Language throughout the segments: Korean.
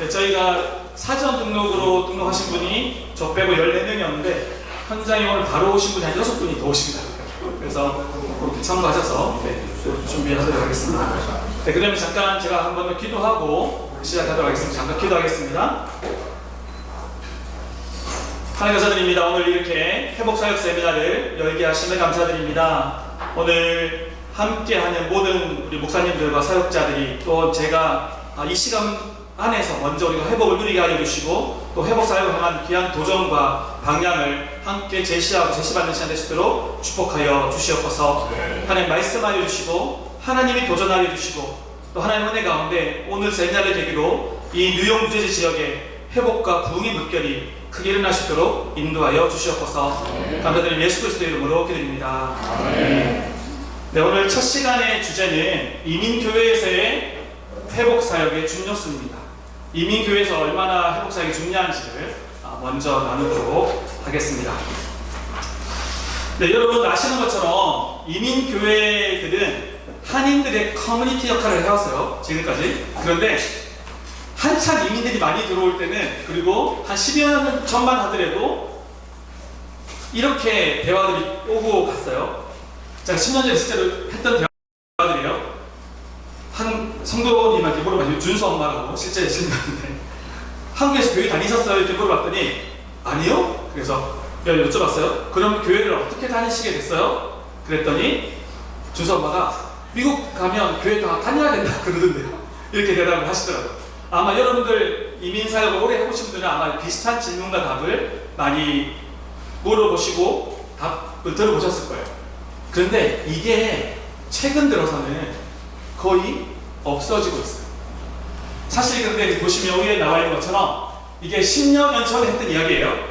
네, 저희가 사전 등록으로 등록하신 분이 저 빼고 14명이었는데 현장에 오늘 바로 오신 분이 한 6분이 더 오십니다. 그래서 그렇게 참고하셔서 준비하도록 하겠습니다. 네, 그러면 잠깐 제가 한 번 더 기도하고 시작하도록 하겠습니다. 잠깐 기도하겠습니다. 하나님 감사드립니다. 오늘 이렇게 회복사역 세미나를 열게 하심에 감사드립니다. 오늘 함께하는 모든 우리 목사님들과 사역자들이 또 제가 이 시간 안에서 먼저 우리가 회복을 누리게 하여 주시고 또 회복사역을 향한 귀한 도전과 방향을 함께 제시하고 제시받는 시간 되시도록 축복하여 주시옵소서. 하나님 말씀하여 주시고 하나님이 도전하여 주시고 또 하나님 은혜 가운데 오늘 세미나를 계기로 이 뉴욕 뉴저지 지역에 회복과 부흥의 물결이 크게 일어나시도록 인도하여 주시옵소서. 감사드리며 예수 그리스도의 이름으로 기도드립니다. 네, 오늘 첫 시간의 주제는 이민교회에서의 회복사역의 중요성입니다. 이민교회에서 얼마나 회복사역이 중요한지를 먼저 나누도록 하겠습니다. 네, 여러분 아시는 것처럼 이민교회들은 한인들의 커뮤니티 역할을 해왔어요, 지금까지. 그런데 한참 이민들이 많이 들어올 때는, 그리고 한 10여 년 전만 하더라도 이렇게 대화들이 오고 갔어요. 제가 10년 전에 실제로 했던 대화들이에요. 한 성도님한테 물어봤어요. 준수 엄마라고 실제 친구인데 한국에서 교회 다니셨어요? 이렇게 물어봤더니 아니요? 그래서 여쭤봤어요. 그럼 교회를 어떻게 다니시게 됐어요? 그랬더니 준수 엄마가 미국 가면 교회 다 다녀야 된다 그러던데요. 이렇게 대답을 하시더라고요. 아마 여러분들 이민사역을 오래 해보신 분들은 아마 비슷한 질문과 답을 많이 물어보시고 답을 들어보셨을 거예요. 그런데 이게 최근 들어서는 거의 없어지고 있어요. 사실 근데 보시면 위에 나와 있는 것처럼 이게 10여 년 전에 했던 이야기예요.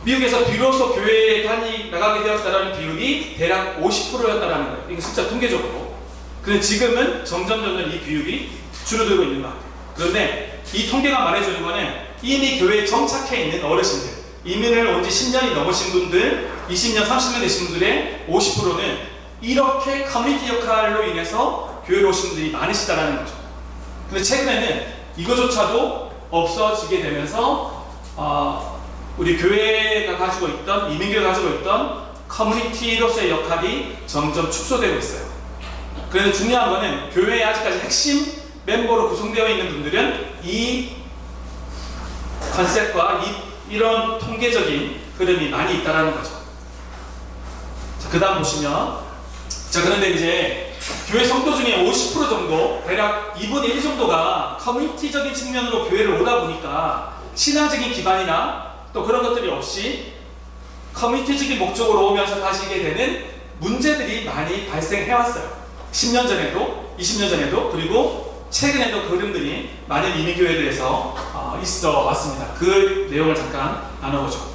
미국에서 비로소 교회에 나가게 되었다는 비율이 대략 50%였다는 거예요. 이게 진짜 통계적으로. 근데 지금은 점점 이 비율이 줄어들고 있는 것 같아요. 그런데 이 통계가 말해주는 거는 이미 교회에 정착해 있는 어르신들, 이민을 온 지 10년이 넘으신 분들, 20년, 30년 되신 분들의 50%는 이렇게 커뮤니티 역할로 인해서 교회로 오신 분들이 많으시다라는 거죠. 근데 최근에는 이거조차도 없어지게 되면서 우리 교회가 가지고 있던, 이민교회가 가지고 있던 커뮤니티로서의 역할이 점점 축소되고 있어요. 그런데 중요한 거는 교회에 아직까지 핵심 멤버로 구성되어 있는 분들은 이 컨셉과 이런 통계적인 흐름이 많이 있다는 거죠. 자, 그 다음 보시면, 자, 그런데 이제 교회 성도 중에 50% 정도, 대략 2분의 1 정도가 커뮤니티적인 측면으로 교회를 오다 보니까 신앙적인 기반이나 또 그런 것들이 없이 커뮤니티적인 목적으로 오면서 가시게 되는 문제들이 많이 발생해왔어요. 10년 전에도, 20년 전에도, 그리고 최근에도 그 흐름들이 많은 이민교회들에서 있어 왔습니다. 그 내용을 잠깐 나눠보죠.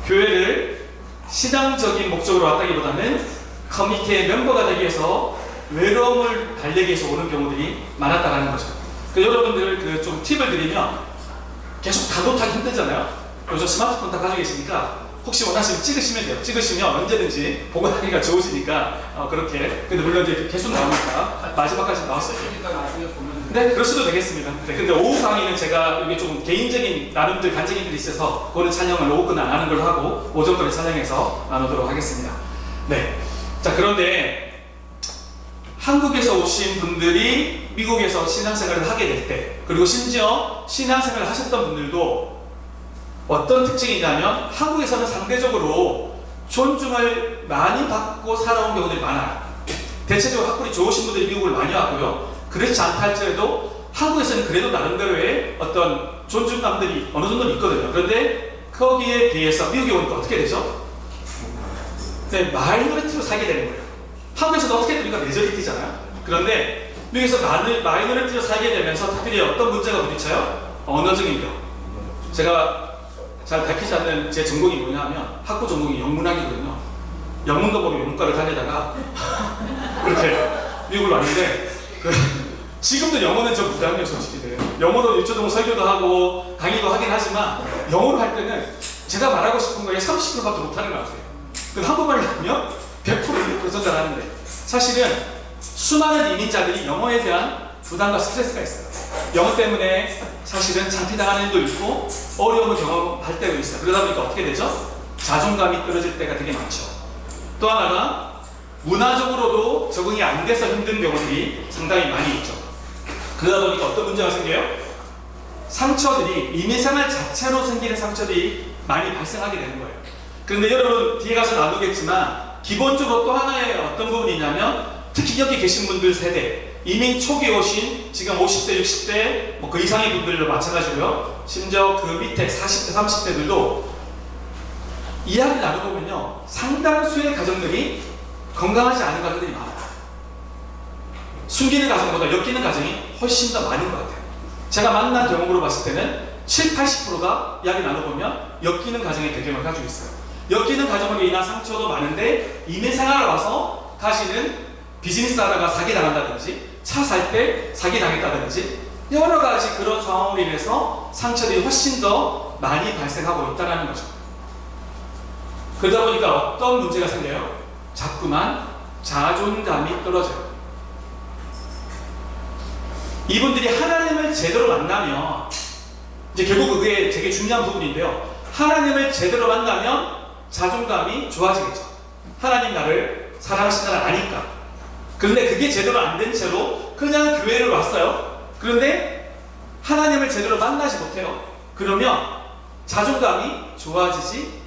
교회를 신앙적인 목적으로 왔다기보다는 커뮤니티의 멤버가 되기 위해서 외로움을 달래기 위해서 오는 경우들이 많았다는 거죠. 여러분들 좀 팁을 드리면 계속 다도타기 힘들잖아요. 요즘 스마트폰 다 가지고 계시니까 혹시 원하시면 찍으시면 돼요. 찍으시면 언제든지 보관하기가 좋으시니까 그렇게. 근데 물론 이제 계속 나오니까 마지막까지 나왔어요. 네, 그럴 수도 되겠습니다. 네, 근데 오후 강의는 제가 여기 좀 개인적인 나름들 간증인들이 있어서 그거는 촬영을 오후는 안 하는 걸로 하고 오전까지 촬영해서 나누도록 하겠습니다. 네, 자, 그런데 한국에서 오신 분들이 미국에서 신앙생활을 하게 될 때, 그리고 심지어 신앙생활을 하셨던 분들도 어떤 특징이 있냐면 한국에서는 상대적으로 존중을 많이 받고 살아온 경우들이 많아요. 대체적으로 학벌이 좋으신 분들이 미국을 많이 왔고요. 그렇지 않다 할지라도 한국에서는 그래도 나름대로의 어떤 존중감들이 어느 정도 있거든요. 그런데 거기에 비해서 미국에 오니까 어떻게 되죠? 네, 마이너리티로 살게 되는 거예요. 한국에서도 어떻게 우리가 메저리티잖아요. 그런데 미국에서 마이너리티로 살게 되면서 특별히 어떤 문제가 부딪혀요? 언어적인 경. 제가 잘 밝히지 않는 제 전공이 뭐냐면 학부 전공이 영문학이거든요. 영문도 모르고 영문과를 다니다가 그렇게 미국을 왔는데 지금도 영어는 좀 부담이에요, 솔직히. 영어로 유초동 설교도 하고 강의도 하긴 하지만 영어로 할 때는 제가 말하고 싶은 거에 30%밖에 못하는 것 같아요. 한국말로 하면 100% 200% 전달하는데 사실은 수많은 이민자들이 영어에 대한 부담과 스트레스가 있어요. 영어 때문에 사실은 창피당하는 일도 있고 어려움을 경험할 때도 있어요. 그러다 보니까 어떻게 되죠? 자존감이 떨어질 때가 되게 많죠. 또 하나가 문화적으로도 적응이 안 돼서 힘든 경우들이 상당히 많이 있죠. 그러다 보니까 어떤 문제가 생겨요? 상처들이 이민생활 자체로 생기는 상처들이 많이 발생하게 되는 거예요. 그런데 여러분 뒤에 가서 나누겠지만 기본적으로 또 하나의 어떤 부분이 있냐면 특히 여기 계신 분들 세대 이민 초기에 오신 지금 50대 60대 뭐 그 이상의 분들도 마찬가지고요. 심지어 그 밑에 40대 30대들도 이야기를 나눠보면요 상당수의 가정들이 건강하지 않은 가정들이 많아요. 숨기는 가정보다 엮이는 가정이 훨씬 더 많은 것 같아요. 제가 만난 경험으로 봤을 때는 7, 80%가 이야기 나눠보면 엮이는 가정의 배경을 가지고 있어요. 엮이는 가정으로 인한 상처도 많은데 이민 생활을 와서 다시는 비즈니스 하다가 사기당한다든지 차 살 때 사기당했다든지 여러 가지 그런 상황으로 인해서 상처들이 훨씬 더 많이 발생하고 있다는 거죠. 그러다 보니까 어떤 문제가 생겨요? 자꾸만 자존감이 떨어져요. 이분들이 하나님을 제대로 만나면 이제 결국 그게 되게 중요한 부분인데요. 하나님을 제대로 만나면 자존감이 좋아지겠죠. 하나님 나를 사랑하신다는 아니까. 그런데 그게 제대로 안 된 채로 그냥 교회를 왔어요. 그런데 하나님을 제대로 만나지 못해요. 그러면 자존감이 좋아지지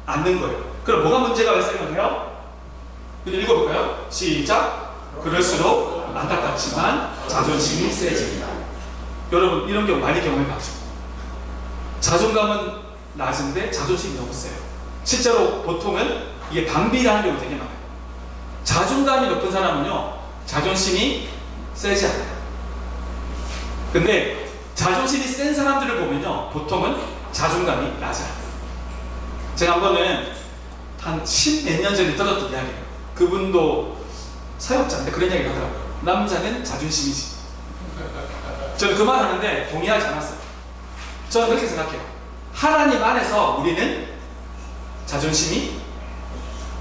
않는 거예요. 그럼 뭐가 문제가 발생을 해요? 읽어볼까요? 시작. 그럴수록 안타깝지만 자존심이 세집니다. 여러분 이런 경우 많이 경험해봤죠. 자존감은 낮은데 자존심이 너무 세요. 실제로 보통은 이게 반비라는 경우가 되게 많아요. 자존감이 높은 사람은요 자존심이 세지 않아요. 근데 자존심이 센 사람들을 보면요 보통은 자존감이 낮아요. 제가 한 번은 한 10몇 년 전에 들었던 이야기예요. 그분도 사역자인데 그런 이야기를 하더라고요. 남자는 자존심이지. 저는 그 말 하는데 동의하지 않았어요. 저는 그렇게 생각해요. 하나님 안에서 우리는 자존심이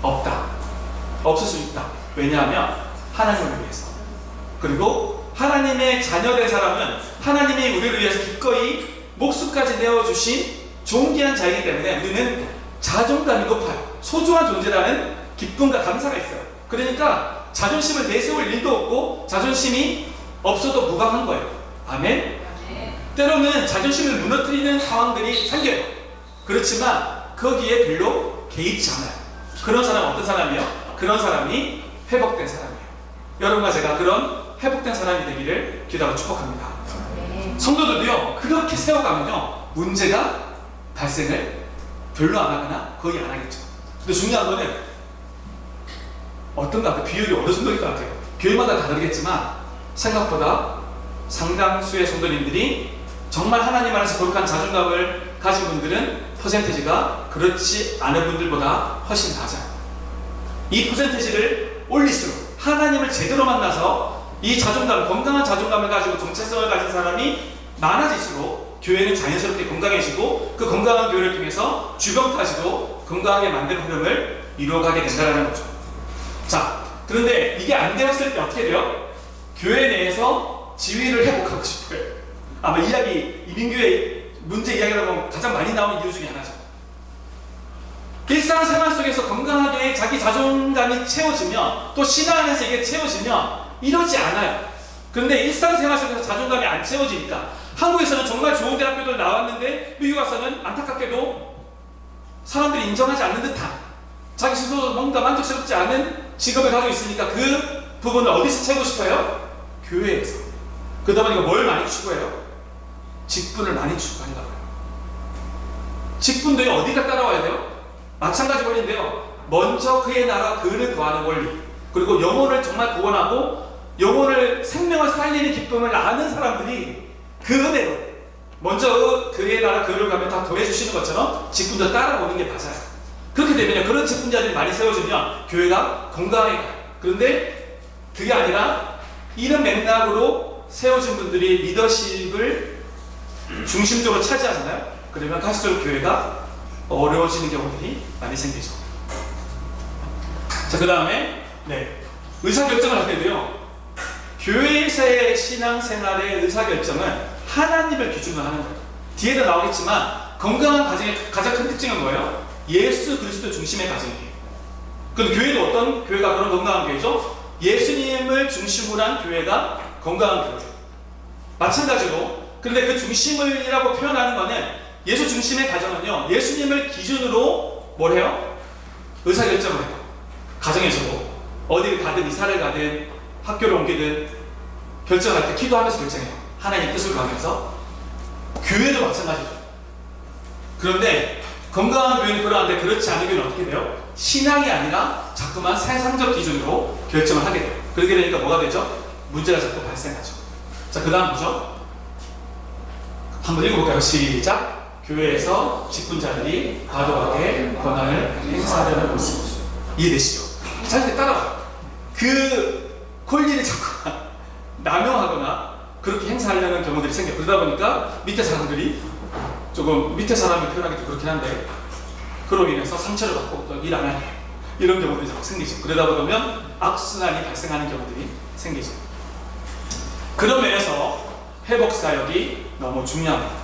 없다. 없을 수 있다. 왜냐하면 하나님을 위해서. 그리고 하나님의 자녀된 사람은 하나님이 우리를 위해서 기꺼이 목숨까지 내어주신 존귀한 자이기 때문에 우리는 자존감이 높아요. 소중한 존재라는 기쁨과 감사가 있어요. 그러니까 자존심을 내세울 일도 없고 자존심이 없어도 무방한 거예요. 아멘? 때로는 자존심을 무너뜨리는 상황들이 생겨요. 그렇지만 거기에 별로 개의치 않아요. 그런 사람은 어떤 사람이요? 그런 사람이 회복된 사람이에요. 여러분과 제가 그런 회복된 사람이 되기를 기도하고 축복합니다. 성도들도요 그렇게 세워가면요 문제가 발생을 별로 안 하거나 거의 안 하겠죠. 근데 중요한 거는 어떤 것 같아요? 비율이 어느 정도일 것 같아요? 교회마다 다르겠지만 생각보다 상당수의 성도님들이 정말 하나님 안에서 거룩한 자존감을 가진 분들은 퍼센티지가 그렇지 않은 분들보다 훨씬 낮아요. 이 퍼센티지를 올릴수록 하나님을 제대로 만나서 이 자존감, 건강한 자존감을 가지고 정체성을 가진 사람이 많아질수록 교회는 자연스럽게 건강해지고 그 건강한 교회를 통해서 주변까지도 건강하게 만드는 흐름을 이루어가게 된다는 거죠. 자, 그런데 이게 안 되었을 때 어떻게 돼요? 교회 내에서 지위를 회복하고 싶어요. 아마 이민교회 문제 이야기라고 가장 많이 나오는 이유 중에 하나죠. 일상생활 속에서 건강하게 자기 자존감이 채워지면 또 신앙 안에서 이게 채워지면 이러지 않아요. 그런데 일상생활 속에서 자존감이 안 채워지니까 한국에서는 정말 좋은 대학교들 나왔는데 미국 와서는 안타깝게도 사람들이 인정하지 않는 듯한 자기 스스로 뭔가 만족스럽지 않은 직업을 가지고 있으니까 그 부분을 어디서 채우고 싶어요? 교회에서. 그러다 보니까 뭘 많이 추구해요? 직분을 많이 추구한다고요. 직분도요 어디가 따라와야 돼요? 마찬가지 원리인데요. 먼저 그의 나라 그를 구하는 원리, 그리고 영혼을 정말 구원하고 영혼을 생명을 살리는 기쁨을 아는 사람들이 그 은혜로 먼저 그의 나라 그를 가면 다 더해주시는 것처럼 직분도 따라오는 게 맞아요. 그렇게 되면 그런 직분자들이 많이 세워지면 교회가 건강하게 가요. 그런데 그게 아니라 이런 맥락으로 세워진 분들이 리더십을 중심적으로 차지하잖아요. 그러면 갈수록 교회가 어려워지는 경우들이 많이 생기죠. 자, 그 다음에 의사결정을 할 때도요 교회에서의 신앙생활의 의사결정은 하나님을 기준으로 하는 거예요. 뒤에도 나오겠지만 건강한 가정의 가장 큰 특징은 뭐예요? 예수 그리스도 중심의 가정이에요. 그럼 교회도 어떤 교회가 그런 건강한 교회죠? 예수님을 중심으로 한 교회가 건강한 교회예요. 마찬가지로 근데 그 중심을이라고 표현하는 거는 예수 중심의 가정은요, 예수님을 기준으로 뭘 해요? 의사결정을 해요. 가정에서도 어디를 가든 이사를 가든 학교를 옮기든 결정할 때 기도하면서 결정해요. 하나님 뜻을 구하면서. 교회도 마찬가지죠. 그런데 건강한 교회는 그러한데 그렇지 않은 교회는 어떻게 돼요? 신앙이 아니라 자꾸만 세상적 기준으로 결정을 하게 돼요. 그렇게 되니까 뭐가 되죠? 문제가 자꾸 발생하죠. 자, 그 다음 뭐죠? 한번 읽어볼까요? 시작! 교회에서 직분자들이 과도하게 권한을 행사하려는 모습. 이해되시죠? 잘 따라와요. 그 권리를 자꾸 남용하거나 그렇게 행사하려는 경우들이 생겨요. 그러다 보니까 밑에 사람들이 조금 밑에 사람이 표현하기도 그렇긴 한데 그로 인해서 상처를 받고 또 일 안 하게 이런 경우들이 자꾸 생기죠. 그러다 보면 악순환이 발생하는 경우들이 생기죠. 그런 면에서 회복사역이 너무 중요합니다.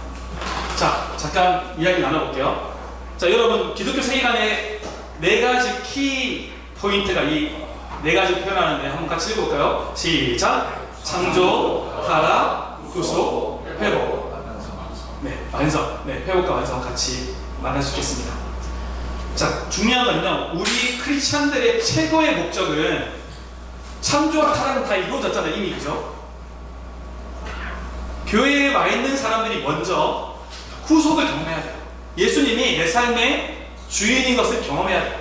자, 잠깐 이야기 나눠볼게요. 자, 여러분 기독교 세계관의 4가지 키 포인트가 이 4가지 표현하는데 한번 같이 읽어볼까요? 시작! 창조, 타락, 구속, 회복. 네, 완성. 네, 회복과 완성 같이 말할 수 있겠습니다. 자, 중요한 건요, 우리 크리스찬들의 최고의 목적은 창조와 타락은 다 이루어졌잖아요, 이미. 그죠? 교회에 와 있는 사람들이 먼저 구속을 경험해야 돼요. 예수님이 내 삶의 주인인 것을 경험해야 돼요.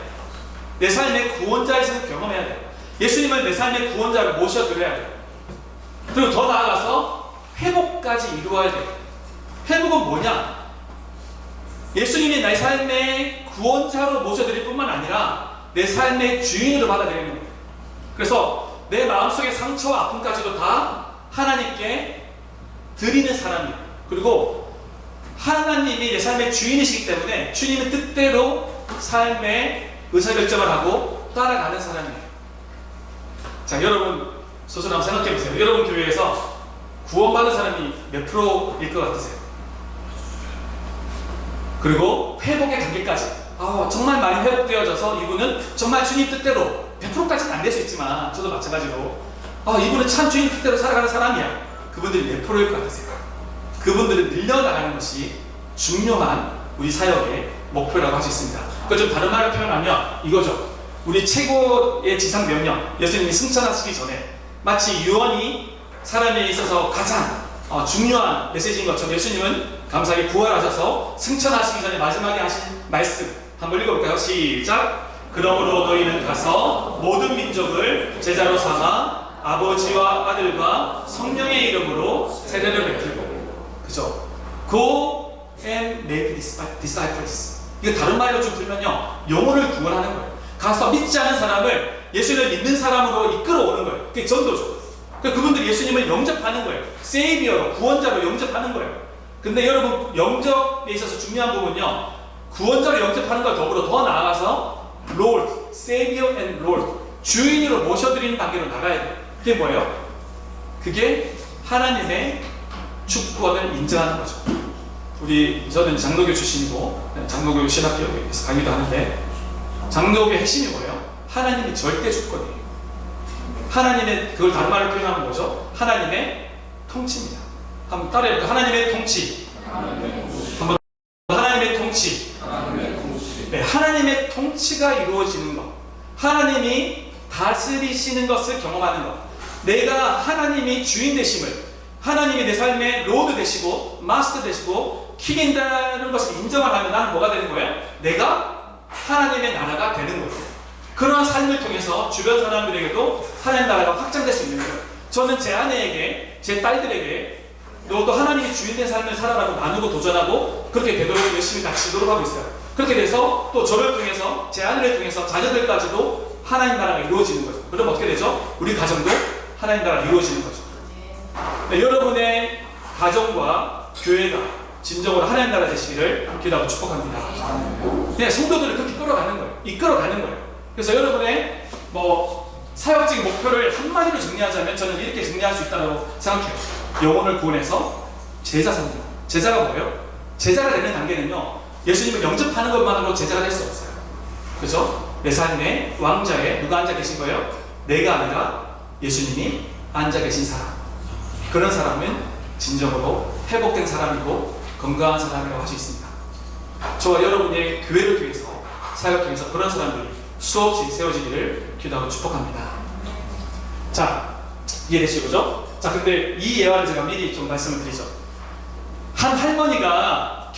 내 삶의 구원자이심을 경험해야 돼요. 예수님을 내 삶의 구원자로 모셔드려야 돼요. 그리고 더 나아가서 회복까지 이루어야 돼요. 회복은 뭐냐? 예수님이 내 삶의 구원자로 모셔드릴 뿐만 아니라 내 삶의 주인으로 받아들이는 거예요. 그래서 내 마음속의 상처와 아픔까지도 다 하나님께 드리는 사람이에요. 그리고 하나님이 내 삶의 주인이시기 때문에 주님의 뜻대로 삶의 의사결정을 하고 따라가는 사람이에요. 자, 여러분 스스로 한번 생각해보세요. 여러분 교회에서 구원받은 사람이 몇 프로일 것 같으세요? 그리고 회복의 단계까지 정말 많이 회복되어져서 이분은 정말 주님 뜻대로 100%까지는 안 될 수 있지만 저도 마찬가지로 이분은 참 주님 뜻대로 살아가는 사람이야. 그분들이 몇 프로일 것 같으세요? 그분들은 늘려나가는 것이 중요한 우리 사역의 목표라고 할 수 있습니다. 그걸 좀 다른 말로 표현하면 이거죠. 우리 최고의 지상 명령, 예수님이 승천하시기 전에 마치 유언이 사람에 있어서 가장 중요한 메시지인 것처럼 예수님은 감사하게 부활하셔서 승천하시기 전에 마지막에 하신 말씀 한번 읽어볼까요? 시작! 그러므로 너희는 가서 모든 민족을 제자로 삼아 아버지와 아들과 성령의 이름으로 세례를 베풀고, 그죠? Go and make disciples. 이거 다른 말로 좀 들면요, 영혼을 구원하는 거예요. 가서 믿지 않은 사람을 예수님을 믿는 사람으로 이끌어오는 거예요. 그게 전도죠. 그분들이 예수님을 영접하는 거예요. 세이비어로, 구원자로 영접하는 거예요. 근데 여러분, 영접에 있어서 중요한 부분은요, 구원자로 영접하는 것 더불어 더 나아가서 Lord, Savior and Lord, 주인으로 모셔드리는 단계로 나가야 돼요. 그게 뭐예요? 그게 하나님의 주권을 인정하는 거죠. 저는 장로교 출신이고 장로교 신학교에서 강의도 하는데, 장로교의 핵심이 뭐예요? 하나님의 절대 주권이에요. 하나님의, 그걸 다른 말로 표현하면 뭐죠? 하나님의 통치입니다. 한번 따라해볼까요? 하나님의 통치. 한번 하나님의 통치. 네, 하나님의 통치가 이루어지는 것. 하나님이 다스리시는 것을 경험하는 것. 내가 하나님이 주인 되심을, 하나님이 내 삶의 로드 되시고 마스터 되시고 킹인다는 것을 인정을 하면 나는 뭐가 되는 거예요? 내가 하나님의 나라가 되는 거예요. 그러한 삶을 통해서 주변 사람들에게도 하나님 나라가 확장될 수 있는 거예요. 저는 제 아내에게, 제 딸들에게 너도 하나님이 주인된 삶을 살아라고 나누고 도전하고 그렇게 되도록 열심히 같이 노력하고 있어요. 그렇게 돼서 또 저를 통해서, 제 아내를 통해서 자녀들까지도 하나님 나라가 이루어지는 거죠. 그럼 어떻게 되죠? 우리 가정도 하나님 나라가 이루어지는 거죠. 네, 여러분의 가정과 교회가 진정으로 하나님 나라 되시기를 기도하고 축복합니다. 네, 성도들을 그렇게 끌어가는 거예요. 이끌어가는 거예요. 그래서 여러분의 사역적인 목표를 한마디로 정리하자면 저는 이렇게 정리할 수 있다고 생각해요. 영혼을 구원해서 제자 삼는. 제자가 뭐예요? 제자가 되는 단계는요, 예수님을 영접하는 것만으로 제자가 될 수 없어요. 그죠? 내 삶에 왕좌에 누가 앉아 계신 거예요? 내가 아니라 예수님이 앉아 계신 사람. 그런 사람은 진정으로 회복된 사람이고 건강한 사람이라고 할 수 있습니다. 저와 여러분의 교회를 통해서, 사역을 통해서 그런 사람들이 수없이 세워지기를 기도하고 축복합니다. 자, 이해되시죠? 자, 근데 이 예화를 제가 미리 좀 말씀을 드리죠. 한 할머니가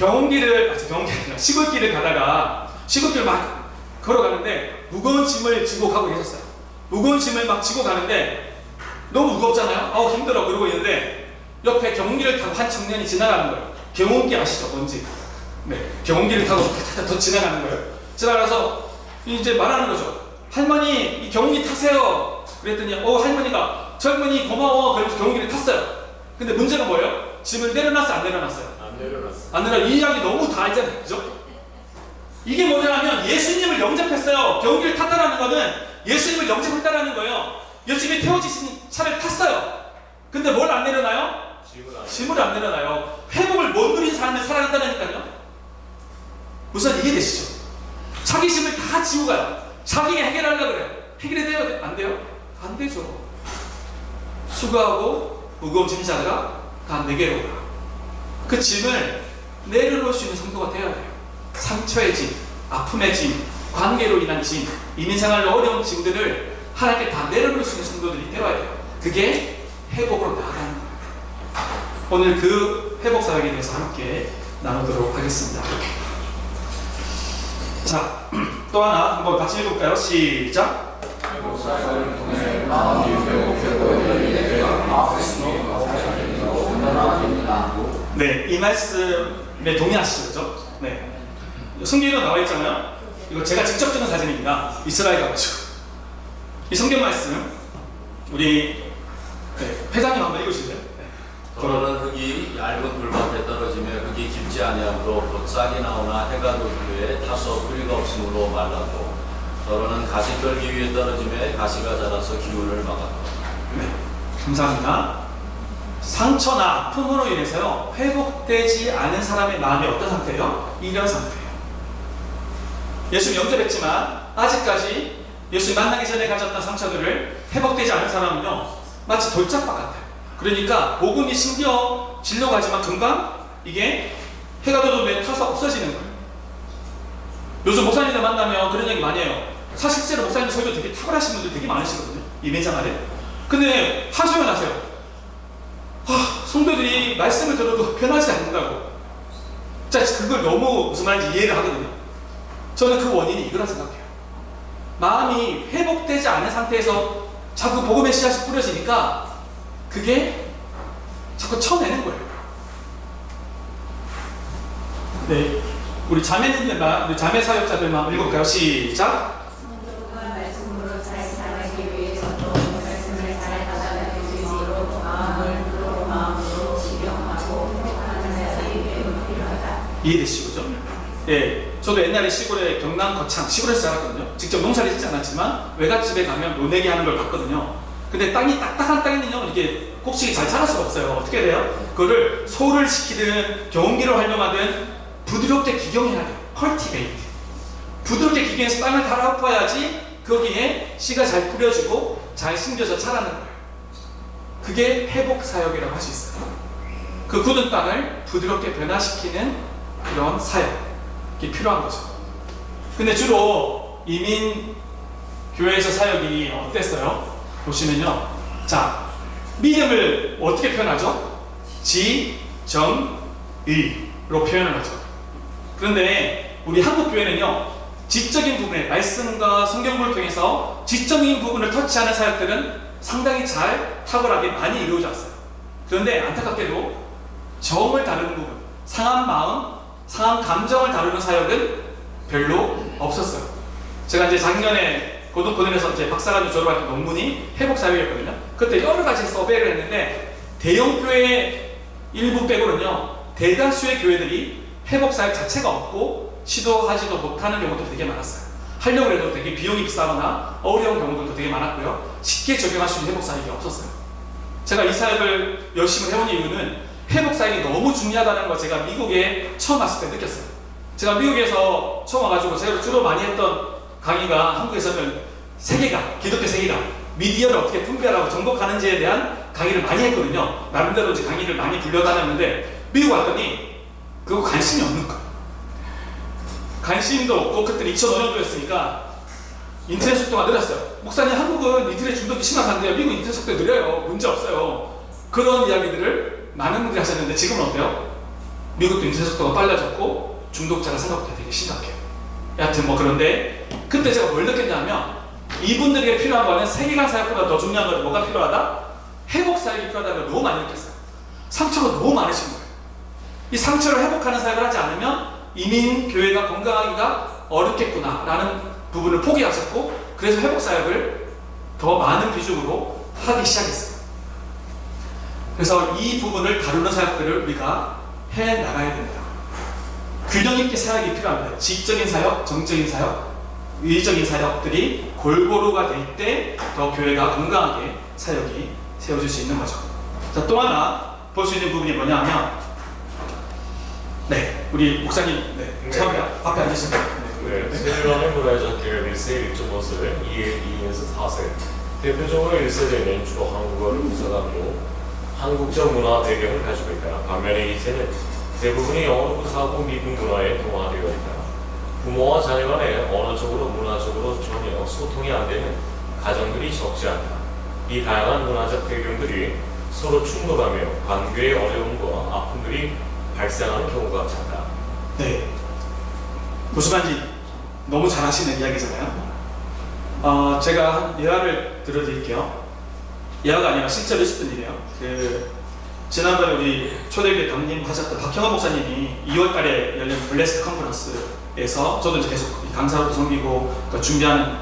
시골길을 가다가 시골길을 막 걸어가는데 무거운 짐을 지고 가고 계셨어요. 무거운 짐을 막 지고 가는데 너무 무겁잖아요. 힘들어 그러고 있는데 옆에 경운기를 타고 한 청년이 지나가는 거예요. 경운기 아시죠? 뭔지. 네, 경운기를 타고 더 지나가는 거예요. 지나가서 이제 말하는 거죠. 할머니, 이 경운기 타세요. 그랬더니 할머니가 젊은이 고마워. 그래서 경운기를 탔어요. 근데 문제가 뭐예요? 짐을 내려놨어요? 안 내려놨어요? 안 내려놨어요. 이 이야기 너무 다 알잖아요. 그죠? 이게 뭐냐면 예수님을 영접했어요. 경운기를 탔다라는 거는 예수님을 영접했다라는 거예요. 예수님이 태워지신 차를 탔어요. 근데 뭘 안 내려놔요? 짐을 안 내려놔요. 회복을 못 누린 삶을 살아간다니까요. 우선 이해되시죠? 자기 짐을 다 지고 가요. 자기가 해결하려고 그래요. 해결이 돼요? 안 돼요? 안 되죠. 수고하고 무거운 짐자가 다 내게로 오라. 그 짐을 내려놓을 수 있는 성도가 되어야 돼요. 상처의 짐, 아픔의 짐, 관계로 인한 짐, 인생활로 어려운 짐들을 하나님께 다 내려놓을 수 있는 성도들이 되어야 돼요. 그게 회복으로 나아가는 거예요. 오늘 그 회복 사역에 대해서 함께 나누도록 하겠습니다. 자, 또 하나 한번 같이 읽어볼까요? 시작. 네, 이 말씀에 동의하시죠? 네. 성경에도 나와 있잖아요. 이거 제가 직접 찍은 사진입니다. 이스라엘 가가지고. 이 성경 말씀 우리 회장님 한번 읽으실래요? 더러는 흙이 얇은 불밭에 떨어지며 흙이 깊지 아니하므로 곧 싹이 나오나 해가 돋기에 타서 뿌리가 없으므로 말라도 더러는 가시떨기 위에 떨어지며 가시가 자라서 기운을 막았다. 네, 감사합니다. 상처나 아픔으로 인해서요, 회복되지 않은 사람의 마음이 어떤 상태예요? 이런 상태예요. 예수님 영접했지만 아직까지 예수님 만나기 전에 가졌던 상처들을 회복되지 않은 사람은요, 마치 돌짝밭 같아요. 그러니까 복음이 심겨 지려고 하지만 금방 이게 해가 돋으면 타서 없어지는 거예요. 요즘 목사님들 만나면 그런 얘기 많이 해요. 사실대로 목사님 설교 되게 탁월하신 분들 되게 많으시거든요. 이민생활에. 근데 하소연 하세요. 성도들이 말씀을 들어도 변하지 않는다고. 자, 그걸 너무 무슨 말인지 이해를 하거든요. 저는 그 원인이 이거라 생각해요. 마음이 회복되지 않은 상태에서 자꾸 복음의 씨앗이 뿌려지니까 그게 자꾸 쳐내는 거예요. 네, 우리 자매님들만, 우리 자매 사역자들만 읽어볼까요? 시작. 이해되시죠? 예, 저도 옛날에 시골에 경남 거창 시골에서 자랐거든요. 직접 농사를 짓지 않았지만 외갓집에 가면 노내기 하는 걸 봤거든요. 근데 땅이 딱딱한 땅에는요, 이게 곡식이 잘 자랄 수가 없어요. 어떻게 돼요? 그거를 소를 시키든 경운기를 활용하든 부드럽게 기경해야 돼요. 컬티베이트. 부드럽게 기경해서 땅을 달아엎어야지 거기에 씨가 잘 뿌려지고 잘 심겨서 자라는 거예요. 그게 회복 사역이라고 할 수 있어요. 그 굳은 땅을 부드럽게 변화시키는 그런 사역이 필요한 거죠. 근데 주로 이민 교회에서 사역이 어땠어요? 보시면요, 자, 믿음을 어떻게 표현하죠? 지, 정, 의로 표현을 하죠. 그런데 우리 한국 교회는요, 지적인 부분에 말씀과 성경을 통해서 지적인 부분을 터치하는 사역들은 상당히 잘 탁월하게 많이 이루어져 왔어요. 그런데 안타깝게도 정을 다루는 부분, 상한 마음, 상한 감정을 다루는 사역은 별로 없었어요. 제가 이제 작년에 고등에서 이제 박사과정 졸업할 때 논문이 회복 사역이었거든요. 그때 여러 가지 서베이를 했는데 대형 교회 일부 빼고는요, 대다수의 교회들이 회복 사역 자체가 없고 시도하지도 못하는 경우도 되게 많았어요. 하려고 해도 되게 비용이 비싸거나 어려운 경우들도 되게 많았고요. 쉽게 적용할 수 있는 회복 사역이 없었어요. 제가 이 사역을 열심히 해온 이유는 회복 사역이 너무 중요하다는 걸 제가 미국에 처음 왔을 때 느꼈어요. 제가 미국에서 처음 와가지고 제가 주로 많이 했던 강의가 한국에서는 세계관, 기독교 세계관, 미디어를 어떻게 분별하고 정복하는지에 대한 강의를 많이 했거든요. 나름대로 이제 강의를 많이 불려다녔는데 미국 왔더니 그거 관심이 없는 거예요. 관심도 없고 그때 2005년도였으니까 인터넷 속도가 느렸어요. 목사님, 한국은 인터넷 중독이 심각한데요. 미국 인터넷 속도 느려요. 문제 없어요. 그런 이야기들을 많은 분들이 하셨는데 지금은 어때요? 미국도 인터넷 속도가 빨라졌고 중독자가 생각보다 되게 심각해요. 여하튼 뭐 그런데 그때 제가 뭘 느꼈냐면 이분들에게 필요한 거는 세계관 사역보다 더 중요한 건 뭐가 필요하다? 회복 사역이 필요하다는 걸 너무 많이 느꼈어요. 상처가 너무 많으신 거예요. 이 상처를 회복하는 사역을 하지 않으면 이민 교회가 건강하기가 어렵겠구나 라는 부분을 포기하셨고, 그래서 회복 사역을 더 많은 비중으로 하기 시작했어요. 그래서 이 부분을 다루는 사역들을 우리가 해 나가야 됩니다. 균형 있게 사역이 필요합니다. 지적인 사역, 정적인 사역, 의적인 사역들이 골고루가 될 때 더 교회가 건강하게 사역이 세워질 수 있는 거죠. 자, 또 하나 볼 수 있는 부분이 뭐냐면, 네, 우리 목사님, 네, 처음에 앞에 앉으시면 네, 세일러의 문화적 일세 일조 모습을 2에서 4세 대표적으로 1세대는 주로 한국어를 구사하고 한국적 문화 배경을 가지고 있다. 반면에 2세는 대부분이 영어를 구사하고 미국 문화에 동화되어 있다. 부모와 자녀 간에 언어적으로 문화적으로 전혀 소통이 안 되는 가정들이 적지 않다. 이 다양한 문화적 배경들이 서로 충돌하며 관계의 어려움과 아픔들이 발생하는 경우가 잦다. 네, 무슨 말인지 너무 잘하시는 이야기잖아요. 제가 한 예화를 들어드릴게요. 예화가 아니라 실제로 있었던 일이에요. 지난번에 우리 초대교회 담임하셨던 박형원 목사님이 2월달에 열린 블레스트 컨퍼런스에서 저도 이제 계속 강사로도 섬기고 준비하는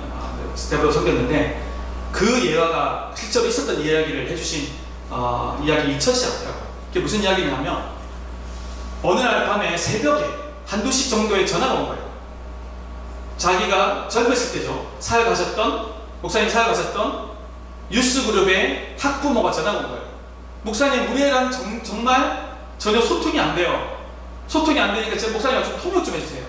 스텝으로 섬겼는데, 그 예화가 실제로 있었던 이야기를 해주신 이야기 이천시였더라고요. 그게 무슨 이야기냐면, 어느 날 밤에 새벽에 한두 시 정도의 전화가 온 거예요. 자기가 젊으실 때죠, 목사님 사역하셨던 유스그룹의 학부모가 전화가 온 거예요. 목사님, 우리 애랑 정말 전혀 소통이 안 돼요. 소통이 안 되니까 제 목사님과 좀 통역 좀 해주세요.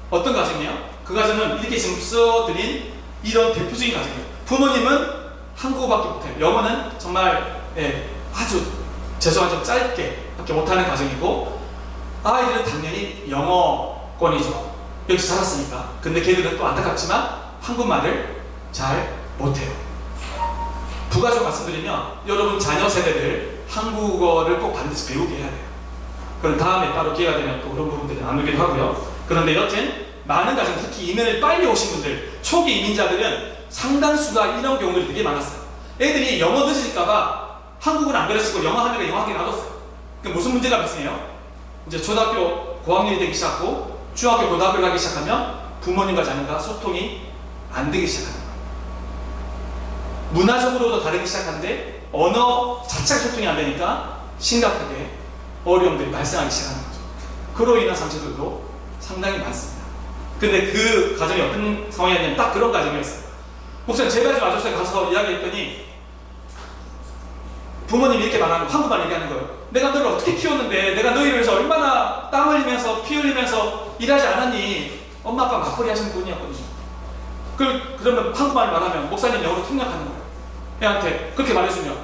어떤 가정이에요? 그 가정은 이렇게 지금 써드린 이런 대표적인 가정이에요. 부모님은 한국어밖에 못해요. 영어는 정말 아주 죄송하지만 짧게 밖에 못하는 가정이고, 아이들은 당연히 영어권이죠. 여기서 자랐으니까. 근데 걔들은 또 안타깝지만 한국말을 잘 못해요. 부가적으로 말씀드리면 여러분 자녀 세대들 한국어를 꼭 반드시 배우게 해야 돼요. 그럼 다음에 따로 기회가 되면 또 그런 부분들을 나누기도 하고요. 그런데 여튼 많은 가정, 특히 이민을 빨리 오신 분들, 초기 이민자들은 상당수가 이런 경우들이 되게 많았어요. 애들이 영어 늦으실까봐 한국은 안 가르치고 영어 하면 영어 하게 놔뒀어요. 그럼 무슨 문제가 발생해요? 이제 초등학교 고학년이 되기 시작하고 중학교, 고등학교를 가기 시작하면 부모님과 자녀가 소통이 안 되기 시작합니다. 문화적으로도 다르기 시작하는데 언어 자체가 소통이 안 되니까 심각하게 어려움들이 발생하기 시작하는 거죠. 그로 인한 상처들도 상당히 많습니다. 근데 그 가정이 어떤 상황이었냐면 딱 그런 가정이었어요. 목사님, 제가 지금 아저씨에 가서 이야기했더니 부모님이 이렇게 말하는 거, 한국말 얘기하는 거예요. 내가 너를 어떻게 키웠는데, 내가 너희를 위해서 얼마나 땀 흘리면서 피 흘리면서 일하지 않았니? 엄마 아빠 맞벌이 하시는 분이었거든요. 그러면 한국말 말하면 목사님 영어로 통역하는 거예요. 애한테 그렇게 말해주면.